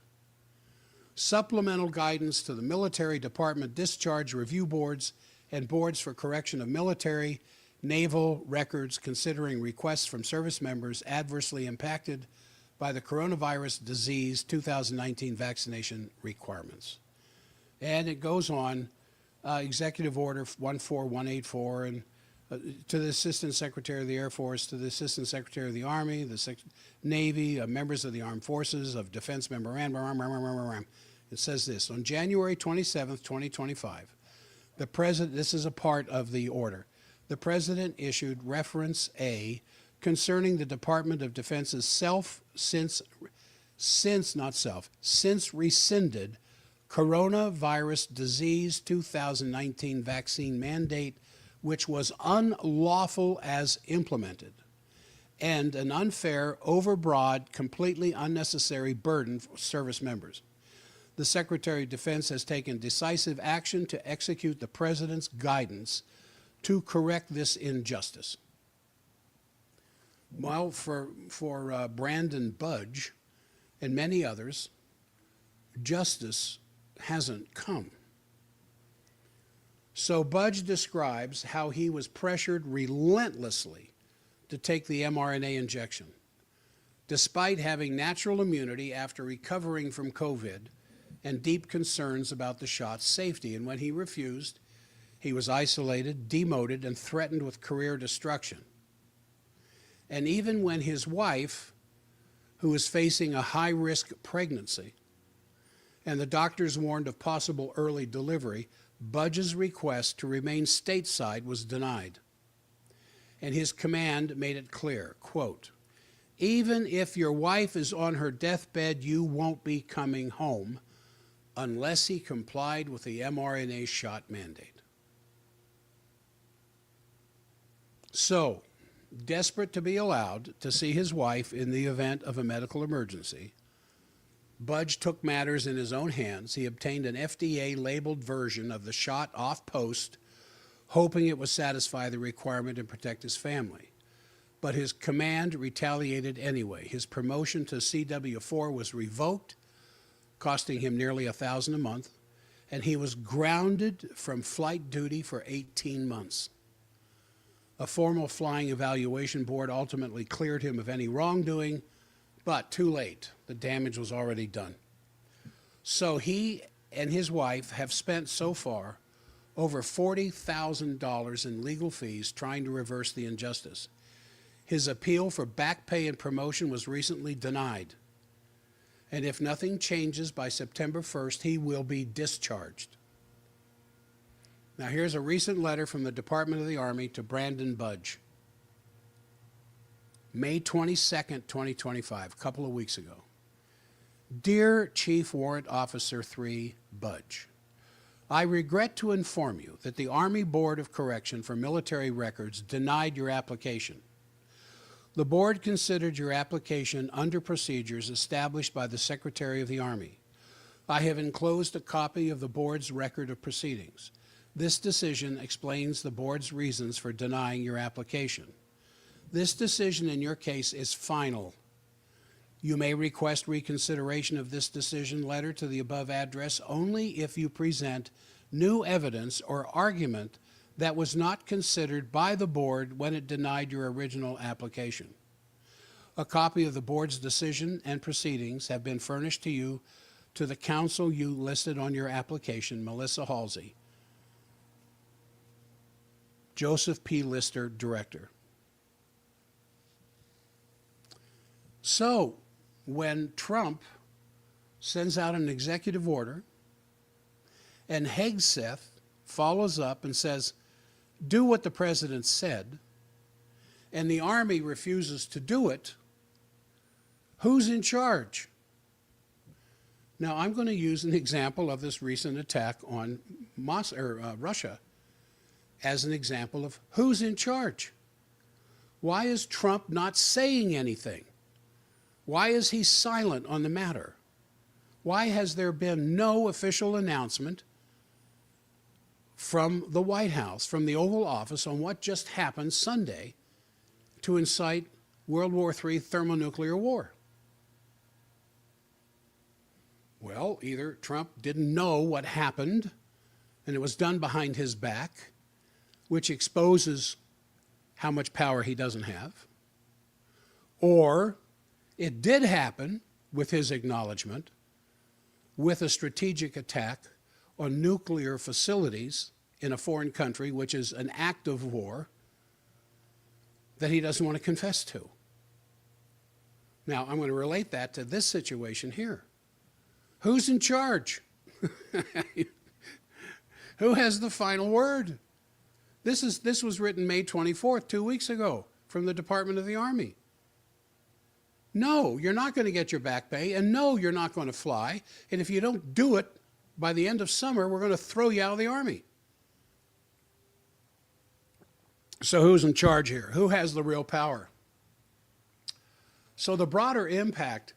Supplemental guidance to the Military Department Discharge Review Boards and Boards for Correction of Military, Naval records considering requests from service members adversely impacted by the coronavirus disease 2019 vaccination requirements. And it goes on, Executive Order 14184, and to the Assistant Secretary of the Air Force, to the Assistant Secretary of the Army, the Navy, members of the Armed Forces, of Defense Memorandum. It says this: on January 27th, 2025, the President, this is a part of the order, the President issued Reference A concerning the Department of Defense's since rescinded coronavirus disease 2019 vaccine mandate, which was unlawful as implemented, and an unfair, overbroad, completely unnecessary burden for service members. The Secretary of Defense has taken decisive action to execute the President's guidance to correct this injustice. Well, for Brandon Budge and many others, justice hasn't come. So Budge describes how he was pressured relentlessly to take the mRNA injection, despite having natural immunity after recovering from COVID and deep concerns about the shot's safety. And when he refused, he was isolated, demoted, and threatened with career destruction. And even when his wife, who was facing a high-risk pregnancy, and the doctors warned of possible early delivery, Budge's request to remain stateside was denied. And his command made it clear, quote, "Even if your wife is on her deathbed, you won't be coming home unless he complied with the mRNA shot mandate." So, desperate to be allowed to see his wife in the event of a medical emergency, Budge took matters in his own hands. He obtained an FDA-labeled version of the shot off post, hoping it would satisfy the requirement and protect his family. But his command retaliated anyway. His promotion to CW4 was revoked, costing him nearly $1,000 a month, and he was grounded from flight duty for 18 months. A formal flying evaluation board ultimately cleared him of any wrongdoing, but too late. The damage was already done. So he and his wife have spent so far over $40,000 in legal fees trying to reverse the injustice. His appeal for back pay and promotion was recently denied. And if nothing changes by September 1st, he will be discharged. Now here's a recent letter from the Department of the Army to Brandon Budge. May 22nd, 2025, a couple of weeks ago. Dear Chief Warrant Officer 3, Budge, I regret to inform you that the Army Board of Correction for Military Records denied your application. The board considered your application under procedures established by the Secretary of the Army. I have enclosed a copy of the board's record of proceedings. This decision explains the board's reasons for denying your application. This decision in your case is final. You may request reconsideration of this decision letter to the above address only if you present new evidence or argument that was not considered by the board when it denied your original application. A copy of the board's decision and proceedings have been furnished to you to the counsel you listed on your application, Melissa Halsey, Joseph P. Lister, Director. So, when Trump sends out an executive order and Hegseth follows up and says, do what the president said, and the Army refuses to do it, who's in charge? Now, I'm going to use an example of this recent attack on Russia as an example of who's in charge. Why is Trump not saying anything? Why is he silent on the matter? Why has there been no official announcement from the White House, from the Oval Office, on what just happened Sunday to incite World War III thermonuclear war? Well, either Trump didn't know what happened and it was done behind his back, which exposes how much power he doesn't have, or it did happen with his acknowledgement, with a strategic attack on nuclear facilities in a foreign country, which is an act of war that he doesn't want to confess to. Now, I'm going to relate that to this situation here. Who's in charge? Who has the final word? This was written May 24th, 2 weeks ago, from the Department of the Army. No, you're not going to get your back pay, and no, you're not going to fly. And if you don't do it by the end of summer, we're going to throw you out of the Army. So who's in charge here? Who has the real power? So the broader impact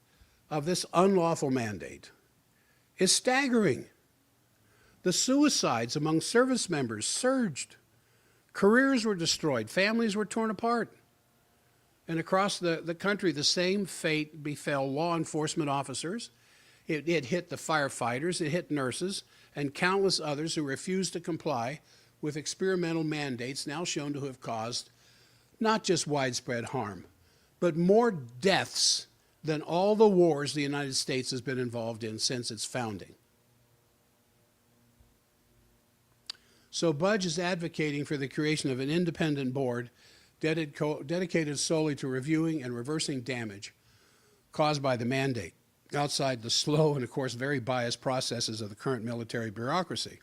of this unlawful mandate is staggering. The suicides among service members surged. Careers were destroyed. Families were torn apart. And across the country, the same fate befell law enforcement officers. It hit the firefighters, it hit nurses, and countless others who refused to comply with experimental mandates now shown to have caused not just widespread harm, but more deaths than all the wars the United States has been involved in since its founding. So Budge is advocating for the creation of an independent board dedicated solely to reviewing and reversing damage caused by the mandate, outside the slow and, of course, very biased processes of the current military bureaucracy.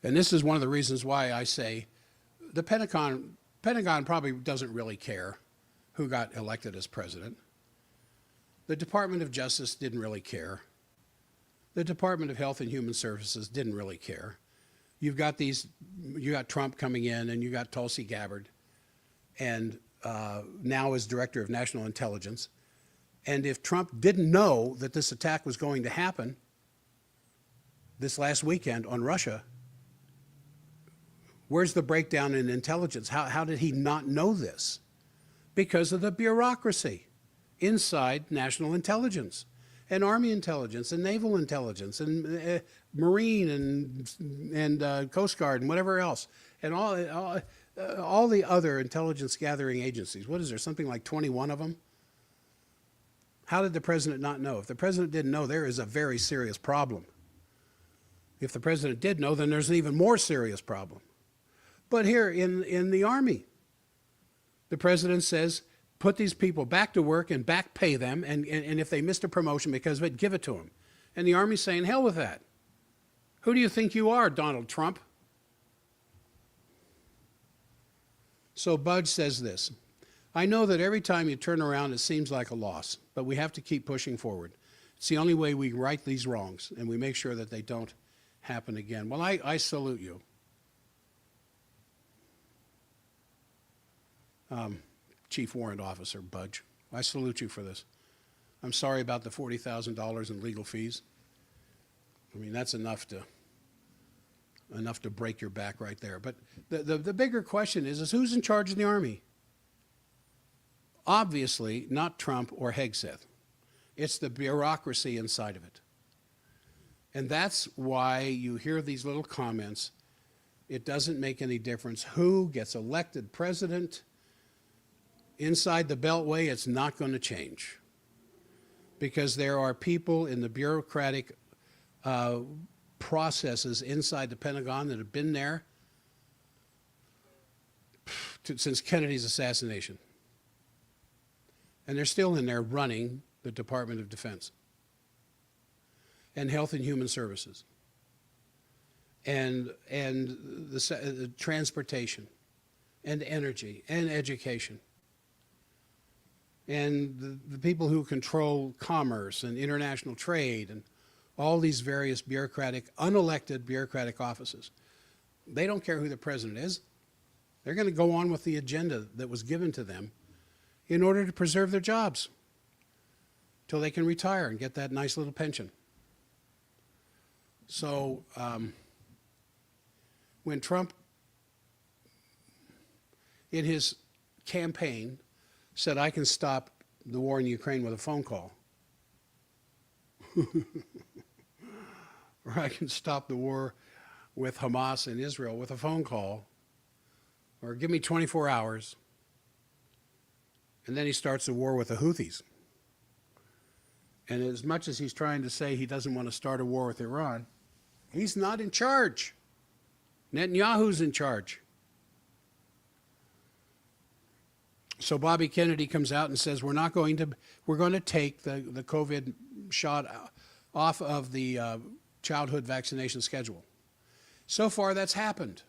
And this is one of the reasons why I say the Pentagon probably doesn't really care who got elected as president. The Department of Justice didn't really care. The Department of Health and Human Services didn't really care. You got Trump coming in, and you got Tulsi Gabbard, and now as Director of National Intelligence. And if Trump didn't know that this attack was going to happen this last weekend on Russia, where's the breakdown in intelligence? How did he not know this? Because of the bureaucracy inside national intelligence and Army intelligence and naval intelligence and Marine and Coast Guard and whatever else, and all the other intelligence gathering agencies. What is there, something like 21 of them? How did the president not know? If the president didn't know, there is a very serious problem. If the president did know, then there's an even more serious problem. But here in the Army, the president says, put these people back to work and back pay them, and if they missed a promotion because of it, give it to them. And the Army's saying, hell with that. Who do you think you are, Donald Trump? So Budge says this: I know that every time you turn around it seems like a loss, but we have to keep pushing forward. It's the only way we right these wrongs, and we make sure that they don't happen again. Well, I salute you. Chief Warrant Officer Budge, I salute you for this. I'm sorry about the $40,000 in legal fees. I mean, that's enough to break your back right there. But the bigger question is who's in charge of the Army? Obviously not Trump or Hegseth. It's the bureaucracy inside of it. And that's why you hear these little comments. It doesn't make any difference who gets elected president. Inside the Beltway, it's not going to change, because there are people in the bureaucratic processes inside the Pentagon that have been there since Kennedy's assassination. And they're still in there running the Department of Defense and Health and Human Services and the transportation and energy and education. And the people who control commerce and international trade and all these various unelected bureaucratic offices. They don't care who the president is. They're going to go on with the agenda that was given to them in order to preserve their jobs till they can retire and get that nice little pension. So when Trump, in his campaign, said, I can stop the war in Ukraine with a phone call. Or I can stop the war with Hamas and Israel with a phone call. Or give me 24 hours. And then he starts a war with the Houthis. And as much as he's trying to say he doesn't want to start a war with Iran, he's not in charge. Netanyahu's in charge. So Bobby Kennedy comes out and says, we're going to take the COVID shot off of the childhood vaccination schedule. So far, that's happened.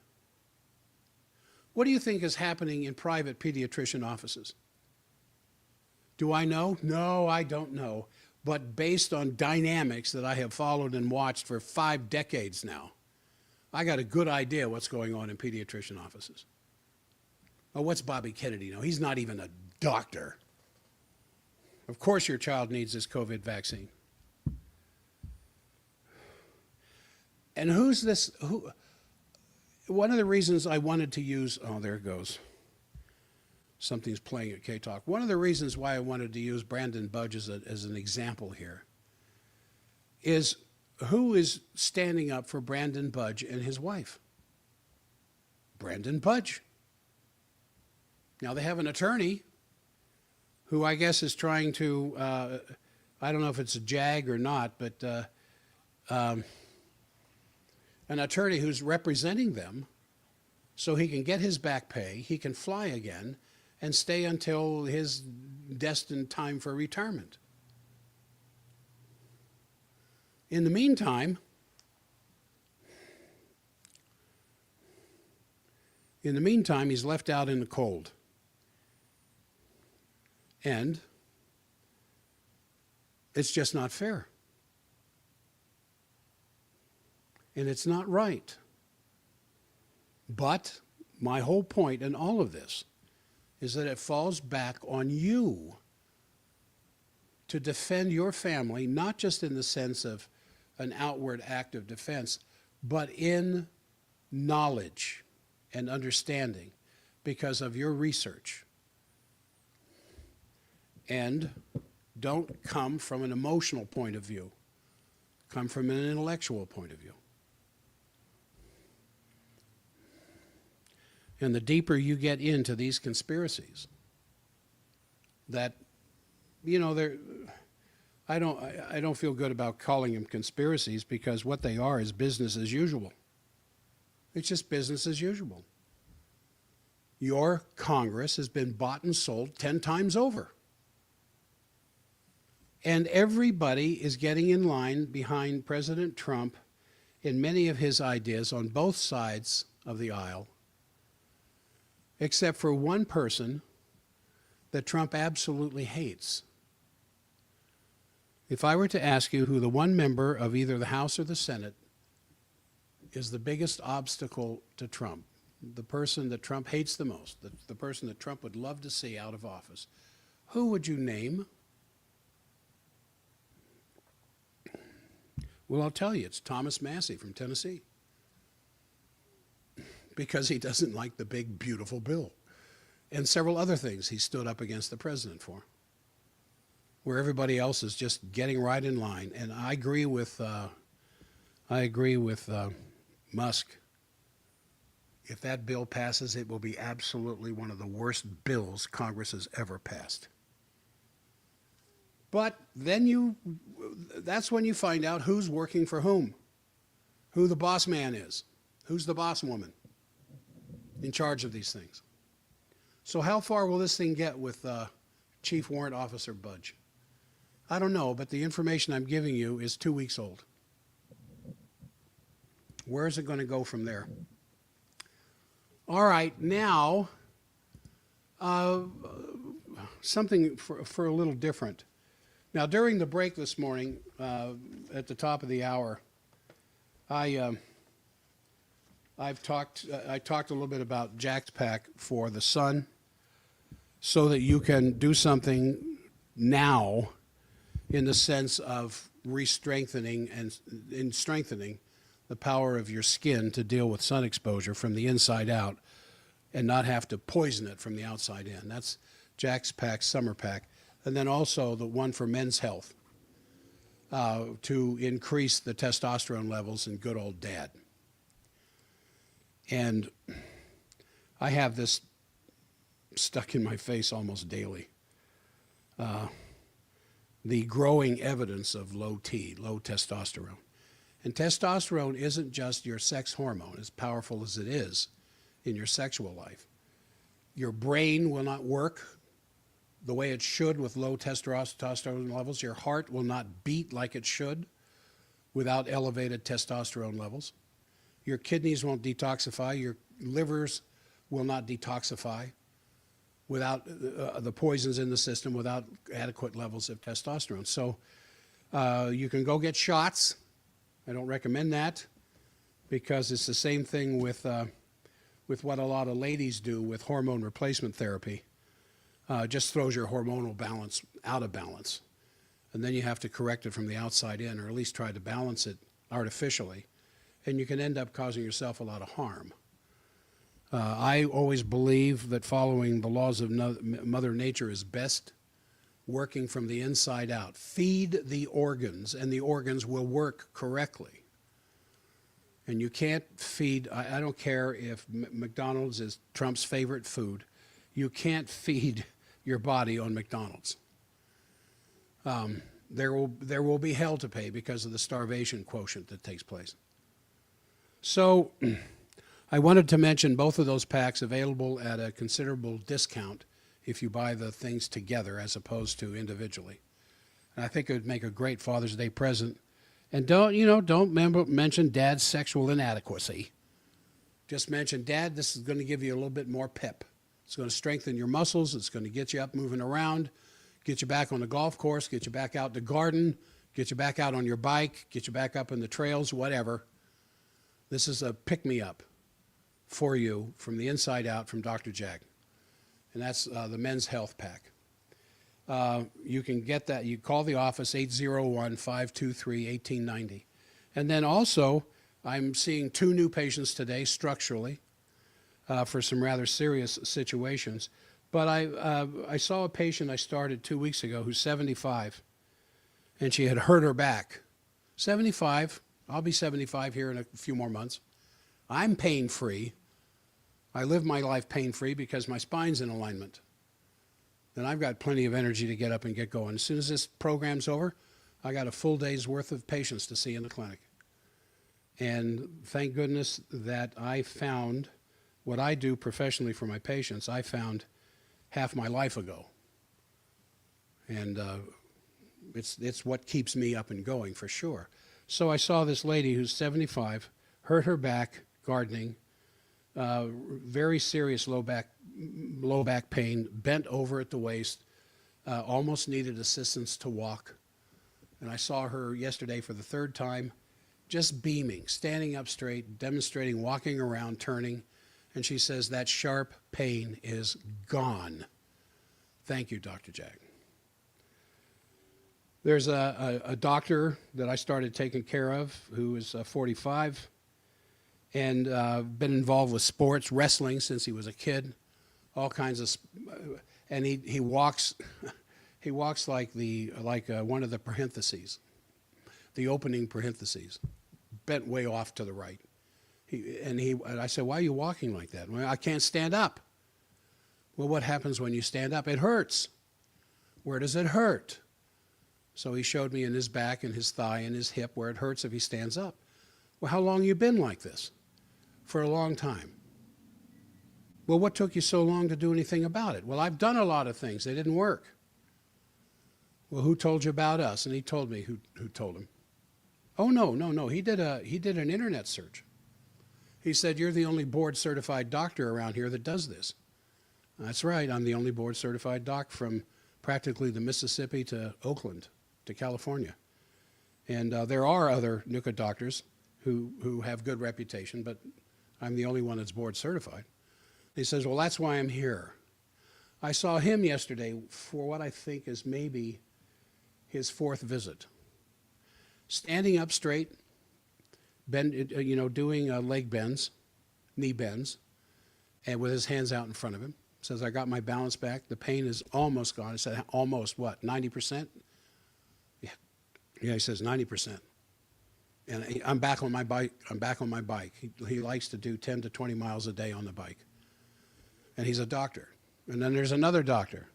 What do you think is happening in private pediatrician offices? Do I know? No, I don't know. But based on dynamics that I have followed and watched for 5 decades now, I got a good idea what's going on in pediatrician offices. Oh, what's Bobby Kennedy know? He's not even a doctor. Of course your child needs this COVID vaccine. And who's this? One of the reasons I wanted to use, oh, there it goes. Something's playing at K-Talk. One of the reasons why I wanted to use Brandon Budge as an example here is who is standing up for Brandon Budge and his wife? Brandon Budge. Now, they have an attorney who I guess is trying to, I don't know if it's a jag or not, but an attorney who's representing them so he can get his back pay, he can fly again, and stay until his destined time for retirement. In the meantime, he's left out in the cold. And it's just not fair. And it's not right. But my whole point in all of this is that it falls back on you to defend your family, not just in the sense of an outward act of defense, but in knowledge and understanding because of your research. And don't come from an emotional point of view. Come from an intellectual point of view. And the deeper you get into these conspiracies, that, you know, I don't feel good about calling them conspiracies because what they are is business as usual. It's just business as usual. Your Congress has been bought and sold 10 times over. And everybody is getting in line behind President Trump in many of his ideas on both sides of the aisle, except for one person that Trump absolutely hates. If I were to ask you who the one member of either the House or the Senate is the biggest obstacle to Trump, the person that Trump hates the most, the person that Trump would love to see out of office, who would you name? Well, I'll tell you, it's Thomas Massie from Tennessee. Because he doesn't like the big, beautiful bill. And several other things he stood up against the president for, where everybody else is just getting right in line. And I agree with Musk. If that bill passes, it will be absolutely one of the worst bills Congress has ever passed. But then that's when you find out who's working for whom, who the boss man is, who's the boss woman in charge of these things. So how far will this thing get with Chief Warrant Officer Budge? I don't know, but the information I'm giving you is 2 weeks old. Where is it going to go from there? All right, now, something for a little different. Now, during the break this morning, at the top of the hour, I talked a little bit about Jack's Pack for the sun, so that you can do something now in the sense of re-strengthening and in strengthening the power of your skin to deal with sun exposure from the inside out and not have to poison it from the outside in. That's Jack's Pack Summer Pack. And then also the one for men's health to increase the testosterone levels in good old dad. And I have this stuck in my face almost daily. The growing evidence of low testosterone. And testosterone isn't just your sex hormone, as powerful as it is in your sexual life. Your brain will not work the way it should with low testosterone levels. Your heart will not beat like it should without elevated testosterone levels. Your kidneys won't detoxify. Your livers will not detoxify without the poisons in the system, without adequate levels of testosterone. So you can go get shots. I don't recommend that because it's the same thing with what a lot of ladies do with hormone replacement therapy. Just throws your hormonal balance out of balance. And then you have to correct it from the outside in, or at least try to balance it artificially. And you can end up causing yourself a lot of harm. I always believe that following the laws of Mother Nature is best, working from the inside out. Feed the organs, and the organs will work correctly. And you can't feed, I don't care if McDonald's is Trump's favorite food, you can't feed your body on McDonald's. There will be hell to pay because of the starvation quotient that takes place. So I wanted to mention both of those packs available at a considerable discount if you buy the things together as opposed to individually. And I think it would make a great Father's Day present. And don't mention Dad's sexual inadequacy. Just mention, Dad, this is going to give you a little bit more pep. It's going to strengthen your muscles. It's going to get you up moving around, get you back on the golf course, get you back out in the garden, get you back out on your bike, get you back up in the trails, whatever. This is a pick-me-up for you from the inside out from Dr. Jag. And that's the Men's Health Pack. You can get that. You call the office, 801-523-1890. And then also, I'm seeing 2 new patients today structurally for some rather serious situations. But I saw a patient I started 2 weeks ago who's 75, and she had hurt her back. 75. I'll be 75 here in a few more months. I'm pain-free. I live my life pain-free because my spine's in alignment. And I've got plenty of energy to get up and get going. As soon as this program's over, I got a full day's worth of patients to see in the clinic. And thank goodness that I found what I do professionally for my patients, I found half my life ago. And it's what keeps me up and going for sure. So I saw this lady who's 75, hurt her back gardening, very serious low back pain, bent over at the waist, almost needed assistance to walk. And I saw her yesterday for the 3rd time, just beaming, standing up straight, demonstrating, walking around, turning. And she says, that sharp pain is gone. Thank you, Dr. Jag. There's a doctor that I started taking care of who is 45 and been involved with sports, wrestling since he was a kid, all kinds of, and he walks, he walks like one of the parentheses, the opening parentheses, bent way off to the right. And I said, why are you walking like that? Well, I can't stand up. Well, what happens when you stand up? It hurts. Where does it hurt? So he showed me in his back and his thigh and his hip where it hurts if he stands up. Well, how long you been like this? For a long time. Well, what took you so long to do anything about it? Well, I've done a lot of things. They didn't work. Well, who told you about us? And he told me who told him. Oh, no. He did an internet search. He said, you're the only board-certified doctor around here that does this. That's right. I'm the only board-certified doc from practically the Mississippi to Oakland to California. And there are other NUCA doctors who have good reputation, but I'm the only one that's board certified. He says, well, that's why I'm here. I saw him yesterday for what I think is maybe his 4th visit. Standing up straight, doing leg bends, knee bends, and with his hands out in front of him. Says, I got my balance back. The pain is almost gone. I said, almost what, 90%? Yeah, he says 90%. And I'm back on my bike. He likes to do 10 to 20 miles a day on the bike. And he's a doctor. And then there's another doctor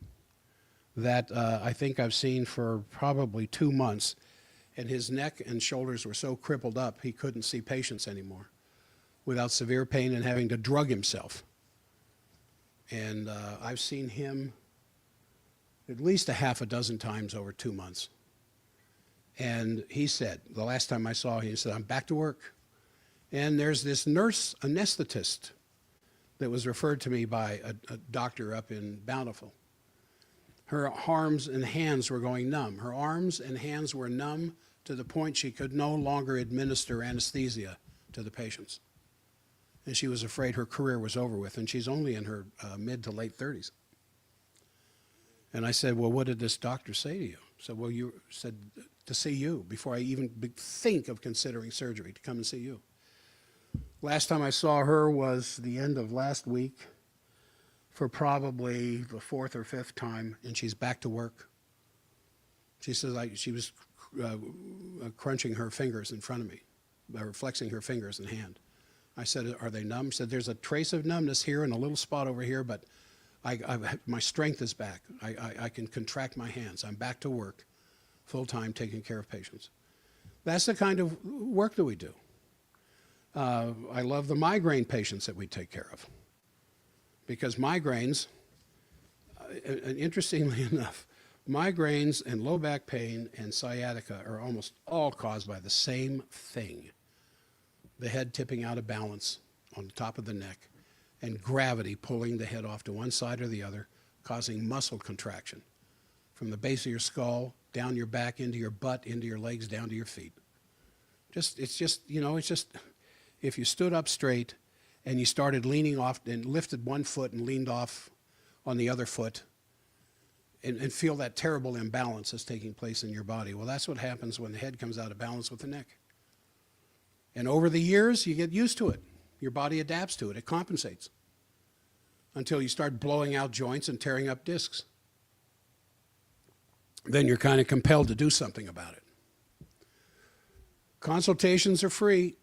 that I think I've seen for probably 2 months. And his neck and shoulders were so crippled up he couldn't see patients anymore without severe pain and having to drug himself. And I've seen him at least a half a dozen times over 2 months. And he said, the last time I saw him, he said, I'm back to work. And there's this nurse anesthetist that was referred to me by a doctor up in Bountiful. Her arms and hands were going numb. Her arms and hands were numb to the point she could no longer administer anesthesia to the patients. And she was afraid her career was over with, and she's only in her mid to late 30s. And I said, well, what did this doctor say to you? So, well, you said to see you before I even think of considering surgery, to come and see you. Last time I saw her was the end of last week for probably the 4th or 5th time, and she's back to work. She says she was crunching her fingers in front of me, or flexing her fingers in hand. I said, are they numb? She said, there's a trace of numbness here and a little spot over here, but my strength is back. I can contract my hands. I'm back to work, full-time, taking care of patients. That's the kind of work that we do. I love the migraine patients that we take care of, because migraines, and interestingly enough, migraines and low back pain and sciatica are almost all caused by the same thing: the head tipping out of balance on the top of the neck and gravity pulling the head off to one side or the other, causing muscle contraction from the base of your skull, down your back, into your butt, into your legs, down to your feet. It's just, if you stood up straight and you started leaning off and lifted one foot and leaned off on the other foot and feel that terrible imbalance that's taking place in your body. Well, that's what happens when the head comes out of balance with the neck. And over the years, you get used to it. Your body adapts to it. It compensates until you start blowing out joints and tearing up discs. Then you're kind of compelled to do something about it. Consultations are free,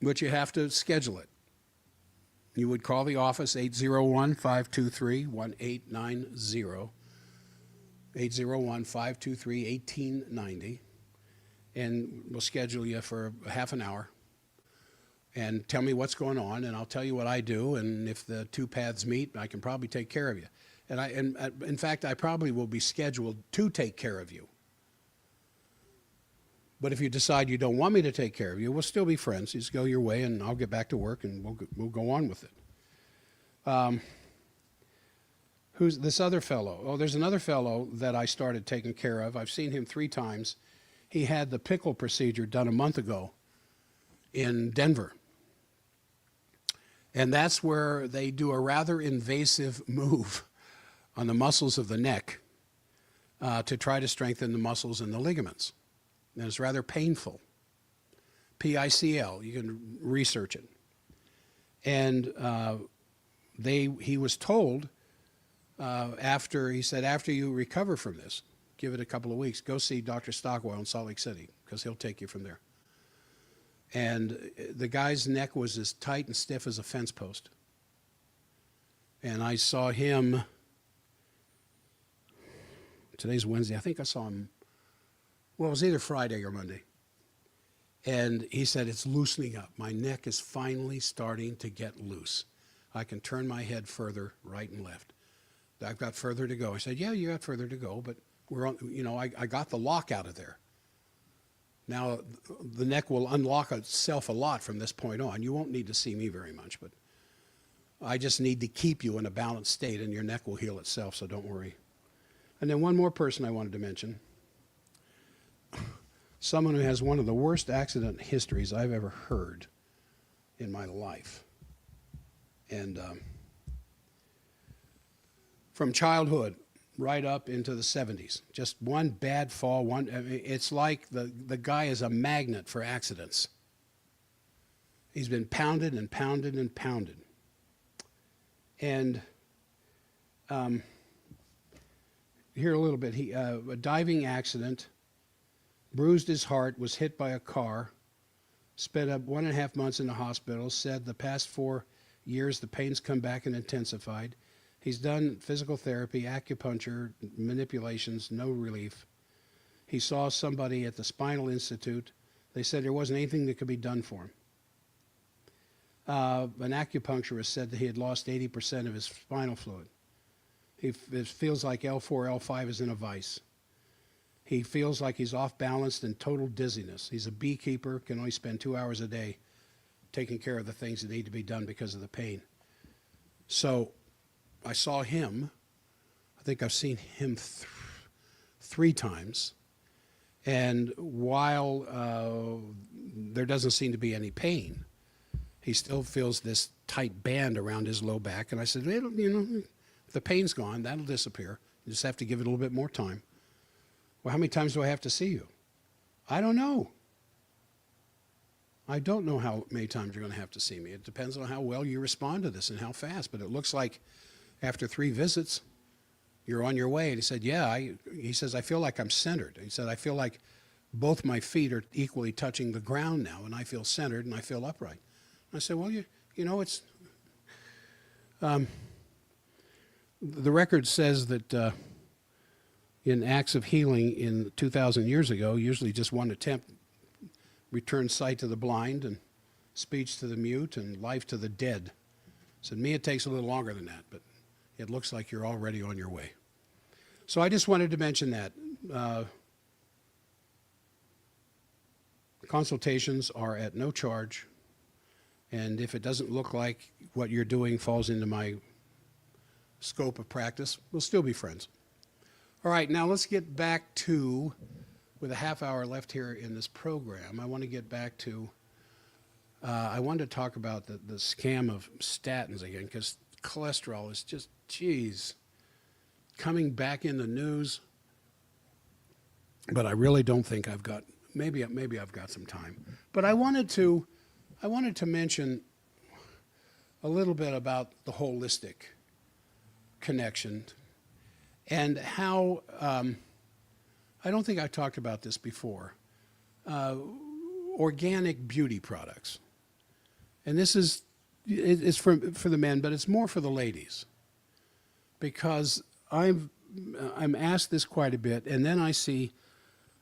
but you have to schedule it. You would call the office, 801-523-1890, 801-523-1890, and we'll schedule you for a half an hour. And tell me what's going on, and I'll tell you what I do, and if the two paths meet, I can probably take care of you. And in fact, I probably will be scheduled to take care of you. But if you decide you don't want me to take care of you, we'll still be friends. You just go your way, and I'll get back to work, and we'll go on with it. Who's this other fellow? Oh, there's another fellow that I started taking care of. I've seen him 3 times. He had the pickle procedure done a month ago in Denver. And that's where they do a rather invasive move on the muscles of the neck to try to strengthen the muscles and the ligaments. And it's rather painful. PICL, you can research it. And he was told after you recover from this, give it a couple of weeks, go see Dr. Stockwell in Salt Lake City, because he'll take you from there. And the guy's neck was as tight and stiff as a fence post. And I saw him, today's Wednesday, I think I saw him, well, it was either Friday or Monday. And he said, it's loosening up. My neck is finally starting to get loose. I can turn my head further, right and left. I've got further to go. I said, yeah, you got further to go, but we're on, I got the lock out of there. Now, the neck will unlock itself a lot from this point on. You won't need to see me very much, but I just need to keep you in a balanced state, and your neck will heal itself, so don't worry. And then one more person I wanted to mention, someone who has one of the worst accident histories I've ever heard in my life. And from childhood right up into the 70s. Just one bad fall, it's like the guy is a magnet for accidents. He's been pounded and pounded and pounded. And here a little bit, a diving accident, bruised his heart, was hit by a car, spent up 1.5 months in the hospital, said the past 4 years the pain's come back and intensified. He's done physical therapy, acupuncture, manipulations, no relief. He saw somebody at the Spinal Institute. They said there wasn't anything that could be done for him. An acupuncturist said that he had lost 80% of his spinal fluid. It feels like L4, L5 is in a vice. He feels like he's off balance and total dizziness. He's a beekeeper, can only spend 2 hours a day taking care of the things that need to be done because of the pain. So I saw him. I think I've seen him 3 times. And while there doesn't seem to be any pain, he still feels this tight band around his low back. And I said, if the pain's gone, that'll disappear. You just have to give it a little bit more time. Well, how many times do I have to see you? I don't know. I don't know how many times you're going to have to see me. It depends on how well you respond to this and how fast. But it looks like after 3 visits, you're on your way. And he said, yeah. He says, I feel like I'm centered. He said, I feel like both my feet are equally touching the ground now, and I feel centered and I feel upright. And I said, well, it's... the record says that in acts of healing in 2,000 years ago, usually just one attempt returned sight to the blind and speech to the mute, and life to the dead. So to me, it takes a little longer than that, but it looks like you're already on your way. So I just wanted to mention that. Consultations are at no charge, and if it doesn't look like what you're doing falls into my scope of practice, we'll still be friends. All right, now let's get back to, with a half hour left here in this program, I want to get back to, I wanted to talk about the scam of statins again, because cholesterol is just, geez, coming back in the news. But I really don't think I've got, maybe I've got some time. But I wanted to mention a little bit about the holistic connection and how, I don't think I talked about this before, organic beauty products. And this is, it's for the men, but it's more for the ladies. Because I'm asked this quite a bit, and then I see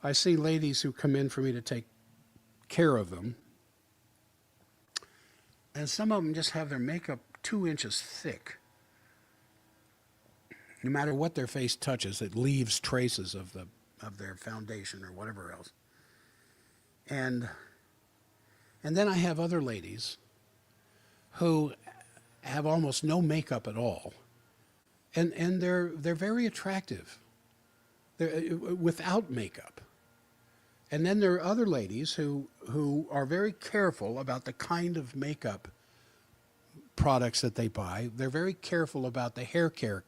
ladies who come in for me to take care of them, and some of them just have their makeup 2 inches thick. No matter what their face touches, it leaves traces of their foundation or whatever else. And then I have other ladies who have almost no makeup at all, and they're very attractive. They're without makeup. And then there are other ladies who are very careful about the kind of makeup products that they buy. They're very careful about the hair care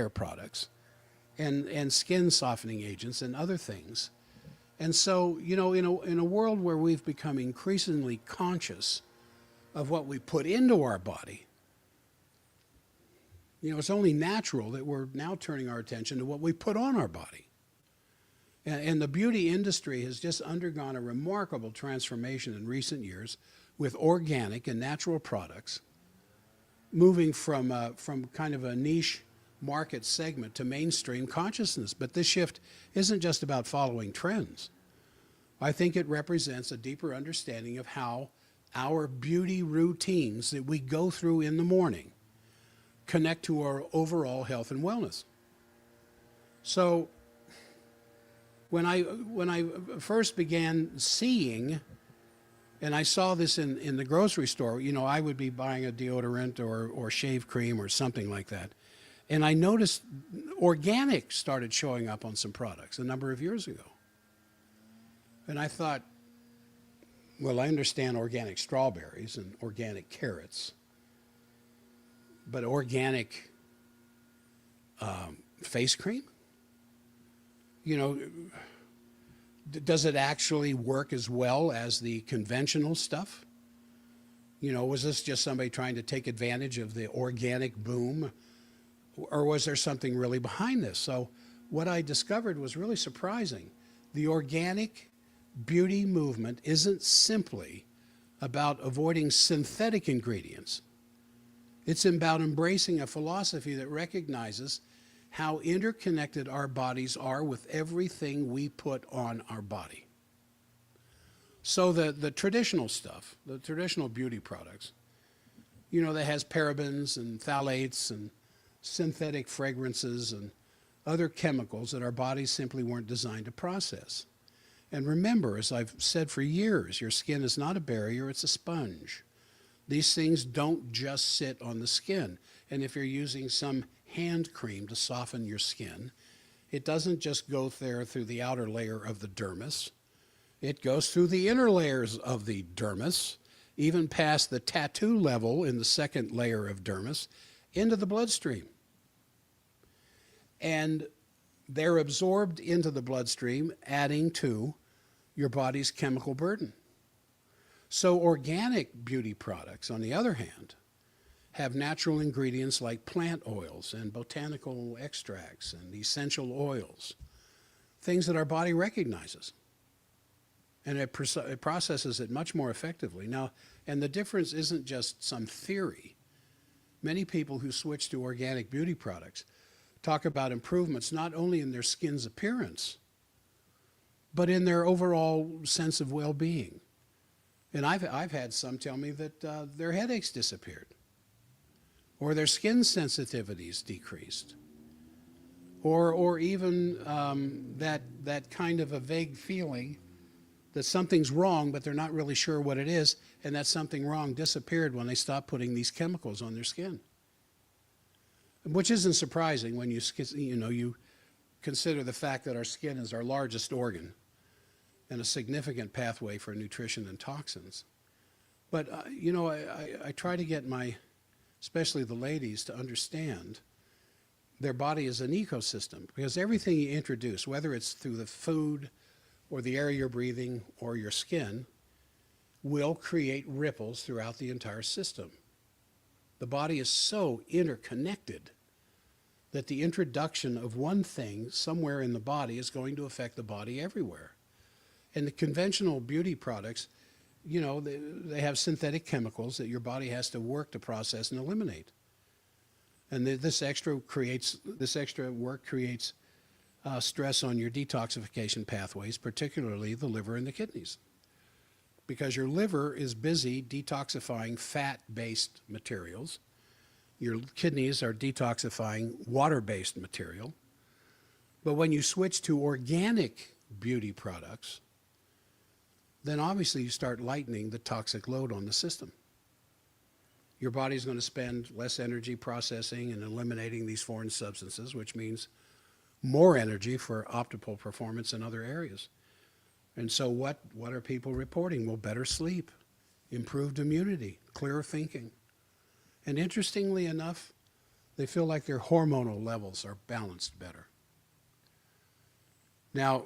products and skin softening agents and other things. And so, you know, in a world where we've become increasingly conscious of what we put into our body, you know, it's only natural that we're now turning our attention to what we put on our body. And the beauty industry has just undergone a remarkable transformation in recent years with organic and natural products, moving from kind of a niche market segment to mainstream consciousness. But this shift isn't just about following trends. I think it represents a deeper understanding of how our beauty routines that we go through in the morning connect to our overall health and wellness. So when I first began seeing, and I saw this in the grocery store, you know, I would be buying a deodorant or shave cream or something like that. And I noticed organic started showing up on some products a number of years ago. And I thought, well, I understand organic strawberries and organic carrots, but organic face cream? You know, does it actually work as well as the conventional stuff? You know, was this just somebody trying to take advantage of the organic boom? Or was there something really behind this? So what I discovered was really surprising. The organic beauty movement isn't simply about avoiding synthetic ingredients. It's about embracing a philosophy that recognizes how interconnected our bodies are with everything we put on our body. So the traditional stuff, the traditional beauty products, you know, that has parabens and phthalates and synthetic fragrances and other chemicals that our bodies simply weren't designed to process. And remember, as I've said for years, your skin is not a barrier, it's a sponge. These things don't just sit on the skin. And if you're using some hand cream to soften your skin, it doesn't just go there through the outer layer of the dermis. It goes through the inner layers of the dermis, even past the tattoo level in the second layer of dermis, into the bloodstream. And they're absorbed into the bloodstream, adding to your body's chemical burden. So organic beauty products, on the other hand, have natural ingredients like plant oils and botanical extracts and essential oils, things that our body recognizes. And it processes it much more effectively. Now, and the difference isn't just some theory. Many people who switch to organic beauty products talk about improvements not only in their skin's appearance, but in their overall sense of well-being. And I've had some tell me that their headaches disappeared, or their skin sensitivities decreased, or even that kind of a vague feeling that something's wrong, but they're not really sure what it is, and that something wrong disappeared when they stopped putting these chemicals on their skin. Which isn't surprising when you consider the fact that our skin is our largest organ and a significant pathway for nutrition and toxins. But I try to get especially the ladies, to understand their body is an ecosystem, because everything you introduce, whether it's through the food or the air you're breathing or your skin, will create ripples throughout the entire system. The body is so interconnected that the introduction of one thing somewhere in the body is going to affect the body everywhere. And the conventional beauty products, they have synthetic chemicals that your body has to work to process and eliminate. And this extra work creates stress on your detoxification pathways, particularly the liver and the kidneys. Because your liver is busy detoxifying fat-based materials. Your kidneys are detoxifying water-based material. But when you switch to organic beauty products, then obviously you start lightening the toxic load on the system. Your body's going to spend less energy processing and eliminating these foreign substances, which means more energy for optimal performance in other areas. And so what are people reporting? Well, better sleep, improved immunity, clearer thinking. And interestingly enough, they feel like their hormonal levels are balanced better. Now,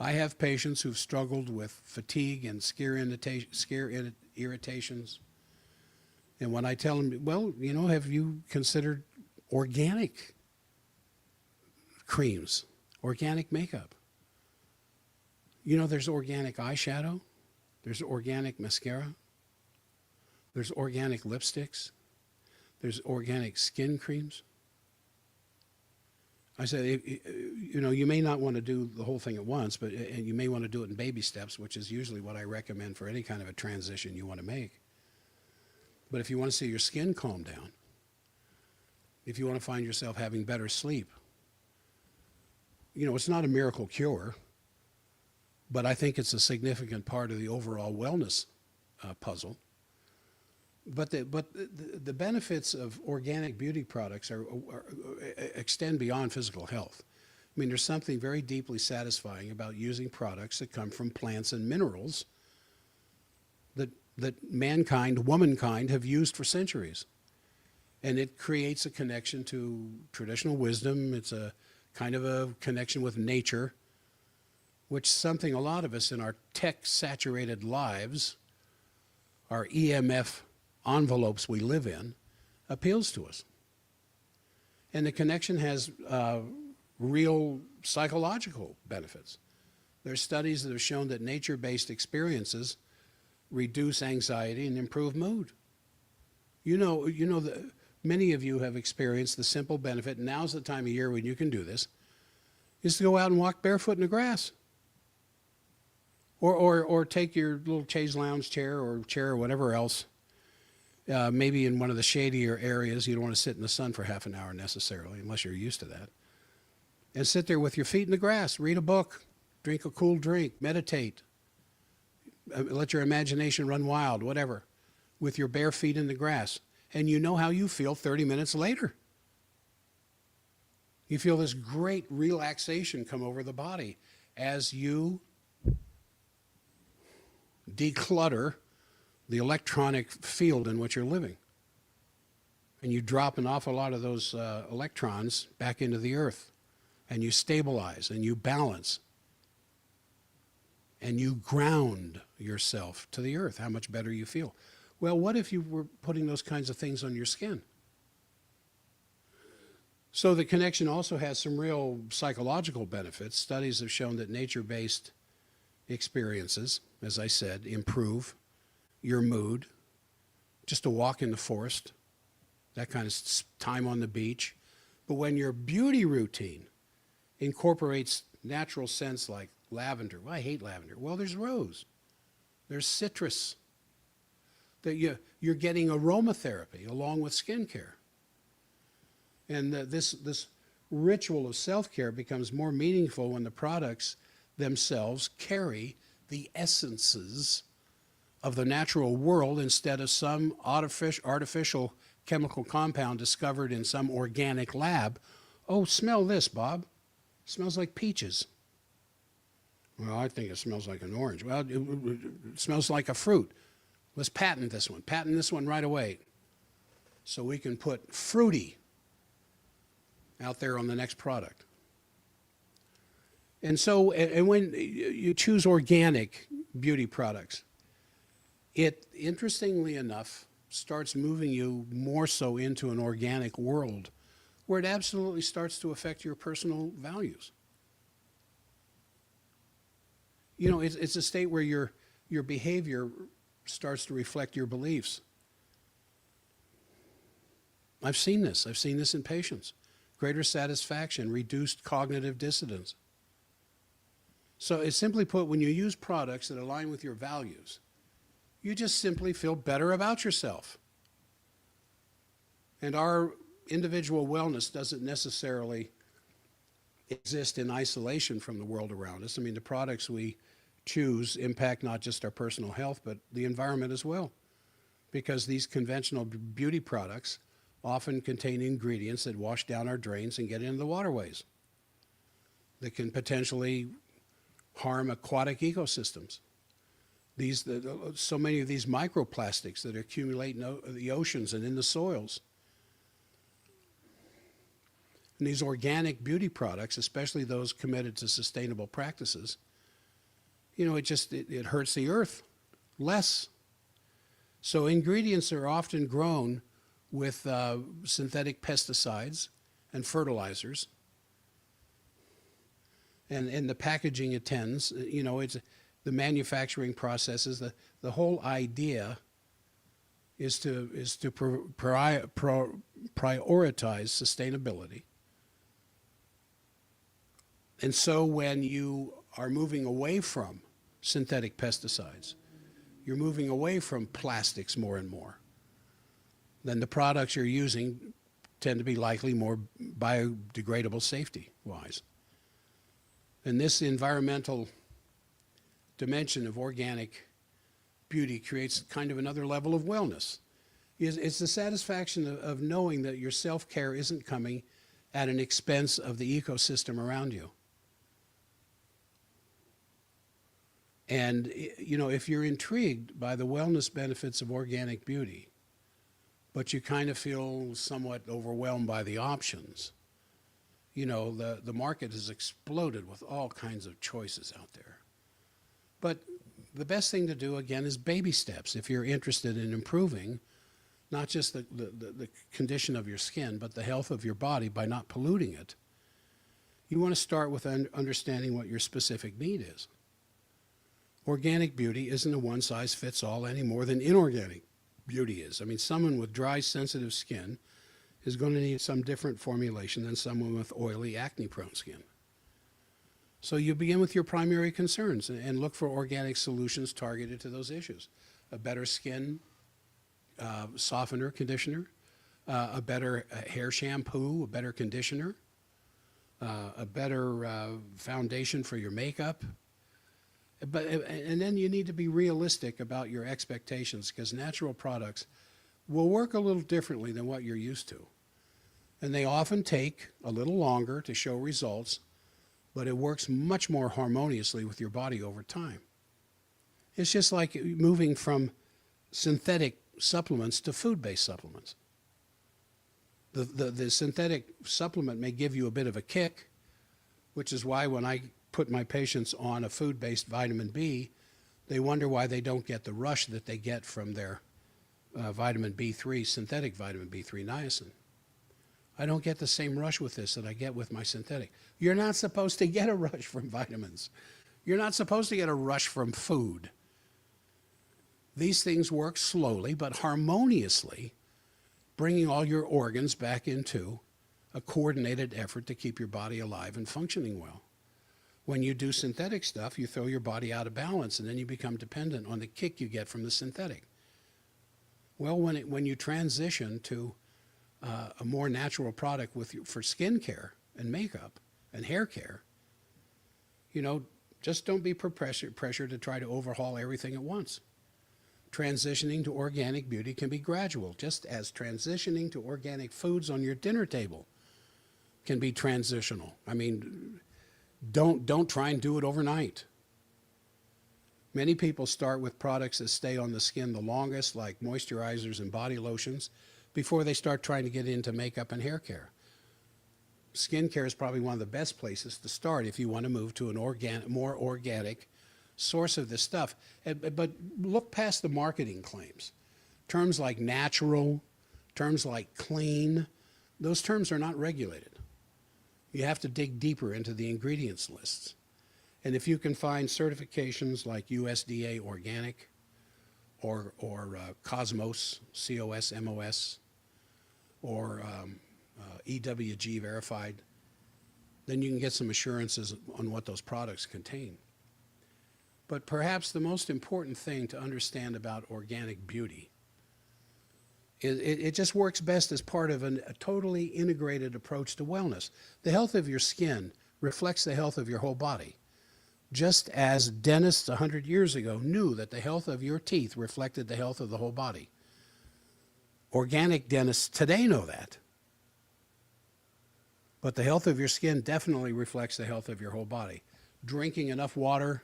I have patients who've struggled with fatigue and skin irritations. And when I tell them, well, have you considered organic creams, organic makeup? There's organic eyeshadow, there's organic mascara, there's organic lipsticks, there's organic skin creams. I said, you may not want to do the whole thing at once, and you may want to do it in baby steps, which is usually what I recommend for any kind of a transition you want to make. But if you want to see your skin calm down, if you want to find yourself having better sleep, it's not a miracle cure, but I think it's a significant part of the overall wellness puzzle. But the benefits of organic beauty products extend beyond physical health. I mean, there's something very deeply satisfying about using products that come from plants and minerals that womankind have used for centuries. And it creates a connection to traditional wisdom. It's a kind of a connection with nature, which is something a lot of us in our tech-saturated lives, our EMF envelopes we live in, appeals to us. And the connection has real psychological benefits. There's studies that have shown that nature-based experiences reduce anxiety and improve mood. Many of you have experienced the simple benefit, and now's the time of year when you can do this, is to go out and walk barefoot in the grass. Or take your little chaise lounge chair or whatever else, maybe in one of the shadier areas. You don't want to sit in the sun for half an hour necessarily, unless you're used to that. And sit there with your feet in the grass, read a book, drink a cool drink, meditate, let your imagination run wild, whatever, with your bare feet in the grass. And you know how you feel 30 minutes later. You feel this great relaxation come over the body as you declutter the electronic field in which you're living. And you drop an awful lot of those electrons back into the earth. And you stabilize and you balance. And you ground yourself to the earth, how much better you feel. Well, what if you were putting those kinds of things on your skin? So the connection also has some real psychological benefits. Studies have shown that nature-based experiences, as I said, improve your mood. Just a walk in the forest, that kind of time on the beach. But when your beauty routine incorporates natural scents like lavender. Well, I hate lavender. Well, there's rose. there's citrus. That you're getting aromatherapy along with skincare. And this ritual of self-care becomes more meaningful when the products themselves carry the essences of the natural world instead of some artificial chemical compound discovered in some organic lab. Oh, smell this, Bob. It smells like peaches. Well, I think it smells like an orange. Well, it smells like a fruit. Let's patent this one. Patent this one right away. So we can put fruity out there on the next product. And so, and when you choose organic beauty products, it, interestingly enough, starts moving you more so into an organic world where it absolutely starts to affect your personal values. You know, it's a state where your behavior starts to reflect your beliefs. I've seen this. I've seen this in patients. Greater satisfaction, reduced cognitive dissonance. So it's simply put, when you use products that align with your values, you just simply feel better about yourself. And our individual wellness doesn't necessarily exist in isolation from the world around us. I mean, the products we choose impact not just our personal health, but the environment as well. Because these conventional beauty products often contain ingredients that wash down our drains and get into the waterways, that can potentially harm aquatic ecosystems. So many of these microplastics that accumulate in the oceans and in the soils. And these organic beauty products, especially those committed to sustainable practices, you know, it hurts the earth less. So ingredients are often grown with synthetic pesticides and fertilizers. And the packaging attends, you know, it's the manufacturing processes. The whole idea is to prioritize sustainability. And so when you are moving away from synthetic pesticides, you're moving away from plastics more and more, then the products you're using tend to be likely more biodegradable safety-wise. And this environmental dimension of organic beauty creates kind of another level of wellness. It's the satisfaction of knowing that your self-care isn't coming at an expense of the ecosystem around you. And, you know, if you're intrigued by the wellness benefits of organic beauty, but you kind of feel somewhat overwhelmed by the options, you know, the market has exploded with all kinds of choices out there. But the best thing to do, again, is baby steps if you're interested in improving not just the condition of your skin, but the health of your body by not polluting it. You want to start with understanding what your specific need is. Organic beauty isn't a one-size-fits-all any more than inorganic beauty is. I mean, someone with dry, sensitive skin is going to need some different formulation than someone with oily, acne-prone skin. So you begin with your primary concerns and look for organic solutions targeted to those issues. A better skin softener, conditioner, a better hair shampoo, a better conditioner, a better foundation for your makeup. And then you need to be realistic about your expectations, because natural products will work a little differently than what you're used to. And they often take a little longer to show results, but it works much more harmoniously with your body over time. It's just like moving from synthetic supplements to food-based supplements. The synthetic supplement may give you a bit of a kick, which is why when I put my patients on a food-based vitamin B, they wonder why they don't get the rush that they get from their vitamin B3, synthetic vitamin B3 niacin. I don't get the same rush with this that I get with my synthetic. You're not supposed to get a rush from vitamins. You're not supposed to get a rush from food. These things work slowly but harmoniously, bringing all your organs back into a coordinated effort to keep your body alive and functioning well. When you do synthetic stuff, you throw your body out of balance, and then you become dependent on the kick you get from the synthetic. Well, when you transition to a more natural product for skin care and makeup and hair care, just don't be pressured to try to overhaul everything at once. Transitioning to organic beauty can be gradual, just as transitioning to organic foods on your dinner table can be transitional. I mean, don't try and do it overnight. Many people start with products that stay on the skin the longest, like moisturizers and body lotions, before they start trying to get into makeup and hair care. Skincare is probably one of the best places to start if you want to move to an more organic source of this stuff. But look past the marketing claims. Terms like natural, terms like clean, those terms are not regulated. You have to dig deeper into the ingredients lists. And if you can find certifications like USDA Organic or Cosmos, COSMOS, or EWG Verified, then you can get some assurances on what those products contain. But perhaps the most important thing to understand about organic beauty is it just works best as part of a totally integrated approach to wellness. The health of your skin reflects the health of your whole body, just as dentists 100 years ago knew that the health of your teeth reflected the health of the whole body. Organic dentists today know that. But the health of your skin definitely reflects the health of your whole body. Drinking enough water,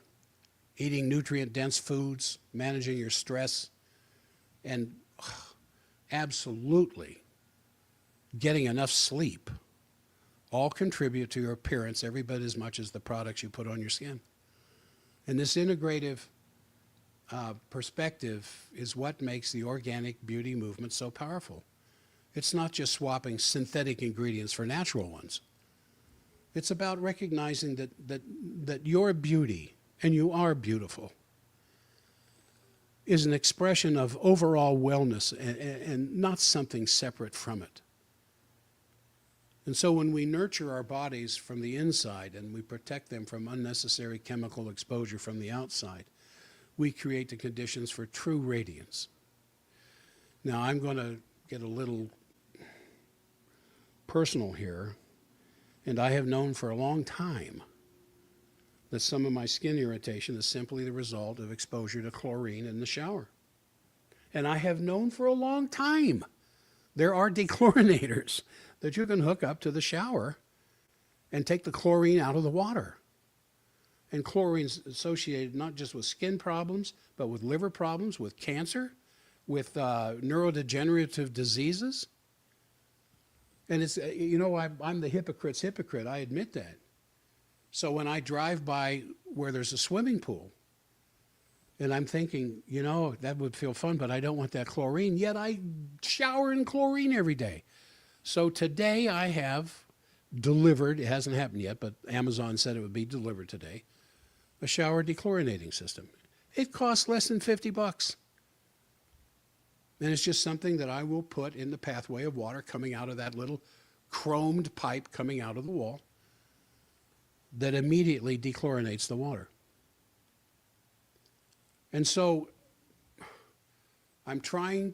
eating nutrient-dense foods, managing your stress, and absolutely getting enough sleep all contribute to your appearance every bit as much as the products you put on your skin. And this integrative perspective is what makes the organic beauty movement so powerful. It's not just swapping synthetic ingredients for natural ones. It's about recognizing that your beauty, and you are beautiful, is an expression of overall wellness and not something separate from it. And so when we nurture our bodies from the inside and we protect them from unnecessary chemical exposure from the outside, we create the conditions for true radiance. Now, I'm going to get a little personal here, and I have known for a long time that some of my skin irritation is simply the result of exposure to chlorine in the shower. And I have known for a long time there are dechlorinators that you can hook up to the shower and take the chlorine out of the water. And chlorine's associated not just with skin problems, but with liver problems, with cancer, with neurodegenerative diseases. And it's, I'm the hypocrite's hypocrite. I admit that. So when I drive by where there's a swimming pool, and I'm thinking, that would feel fun, but I don't want that chlorine, yet I shower in chlorine every day. So today I have delivered, it hasn't happened yet, but Amazon said it would be delivered today, a shower dechlorinating system. It costs less than $50. And it's just something that I will put in the pathway of water coming out of that little chromed pipe coming out of the wall that immediately dechlorinates the water. And so I'm trying,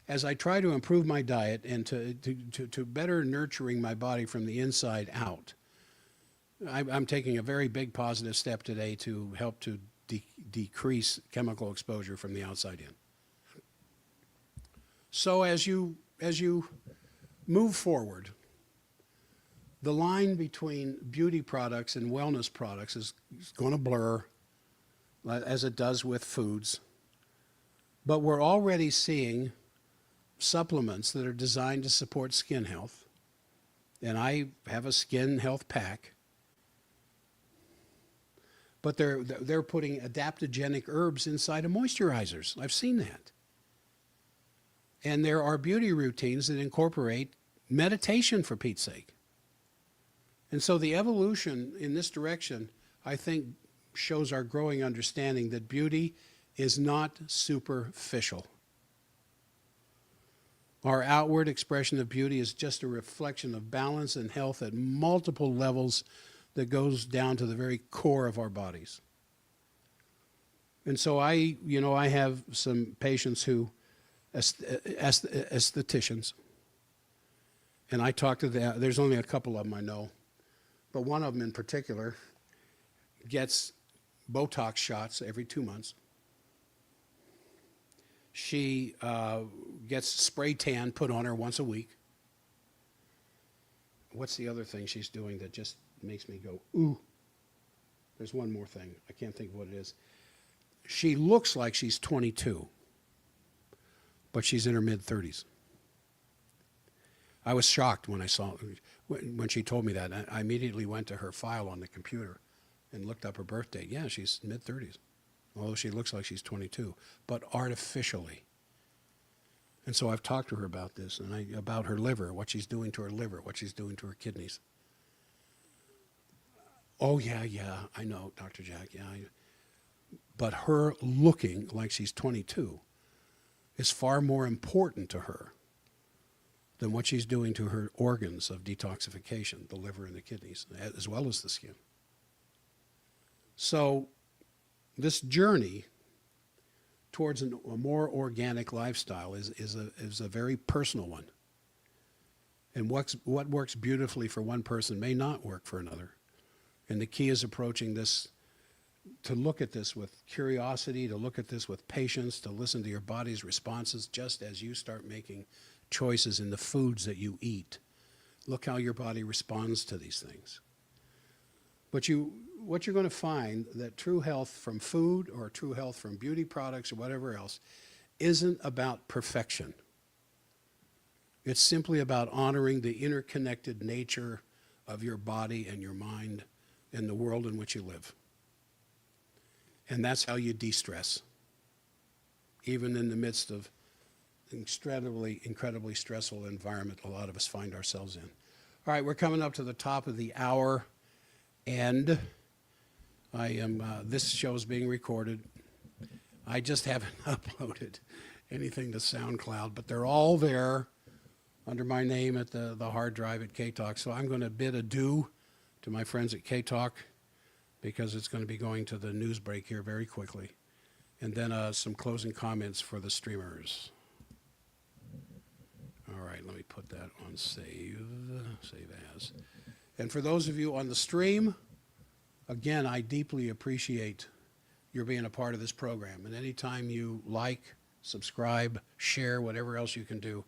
as I try to improve my diet and to better nurturing my body from the inside out, I'm taking a very big positive step today to help to decrease chemical exposure from the outside in. So as you move forward, the line between beauty products and wellness products is going to blur, as it does with foods. But we're already seeing supplements that are designed to support skin health. And I have a skin health pack. But they're putting adaptogenic herbs inside of moisturizers. I've seen that. And there are beauty routines that incorporate meditation, for Pete's sake. And so the evolution in this direction, I think, shows our growing understanding that beauty is not superficial. Our outward expression of beauty is just a reflection of balance and health at multiple levels that goes down to the very core of our bodies. And so I have some patients who, estheticians, and I talk to them. There's only a couple of them I know, but one of them in particular gets Botox shots every 2 months. She gets spray tan put on her once a week. What's the other thing she's doing that just makes me go, ooh? There's one more thing. I can't think of what it is. She looks like she's 22, but she's in her mid-30s. I was shocked when I saw, when she told me that. I immediately went to her file on the computer and looked up her birth date. Yeah, she's mid-30s, although she looks like she's 22, but artificially. And so I've talked to her about this, and about her liver, what she's doing to her liver, what she's doing to her kidneys. Oh, yeah, I know, Dr. Jack, yeah. But her looking like she's 22 is far more important to her than what she's doing to her organs of detoxification, the liver and the kidneys, as well as the skin. So this journey towards a more organic lifestyle is a very personal one. And what works beautifully for one person may not work for another. And the key is approaching this, to look at this with curiosity, to look at this with patience, to listen to your body's responses just as you start making choices in the foods that you eat. Look how your body responds to these things. But what you're going to find, that true health from food or true health from beauty products or whatever else isn't about perfection. It's simply about honoring the interconnected nature of your body and your mind and the world in which you live. And that's how you de-stress, even in the midst of incredibly stressful environment a lot of us find ourselves in. All right, we're coming up to the top of the hour, and this show is being recorded. I just haven't uploaded anything to SoundCloud, but they're all there under my name at the hard drive at K-Talk. So I'm going to bid adieu to my friends at K-Talk, because it's going to be going to the news break here very quickly. And then some closing comments for the streamers. All right, let me put that on save as. And for those of you on the stream, again, I deeply appreciate your being a part of this program. And anytime you like, subscribe, share, whatever else you can do,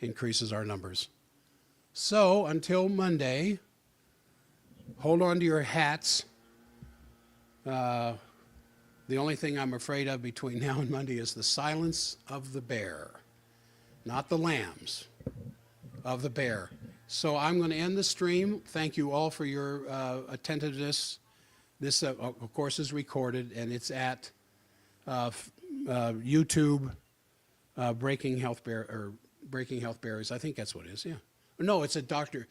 increases our numbers. So until Monday, hold on to your hats. The only thing I'm afraid of between now and Monday is the silence of the bear, not the lambs, of the bear. So I'm going to end the stream. Thank you all for your attentiveness. This, of course, is recorded, and it's at YouTube, Breaking Health Barriers. I think that's what it is. Yeah. No, it's at Dr.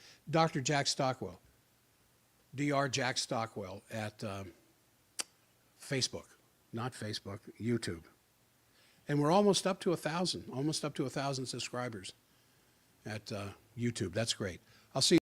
Jack Stockwell, Dr. Jack Stockwell at Facebook, not Facebook, YouTube. And we're almost up to 1,000 subscribers at YouTube. That's great. I'll see you.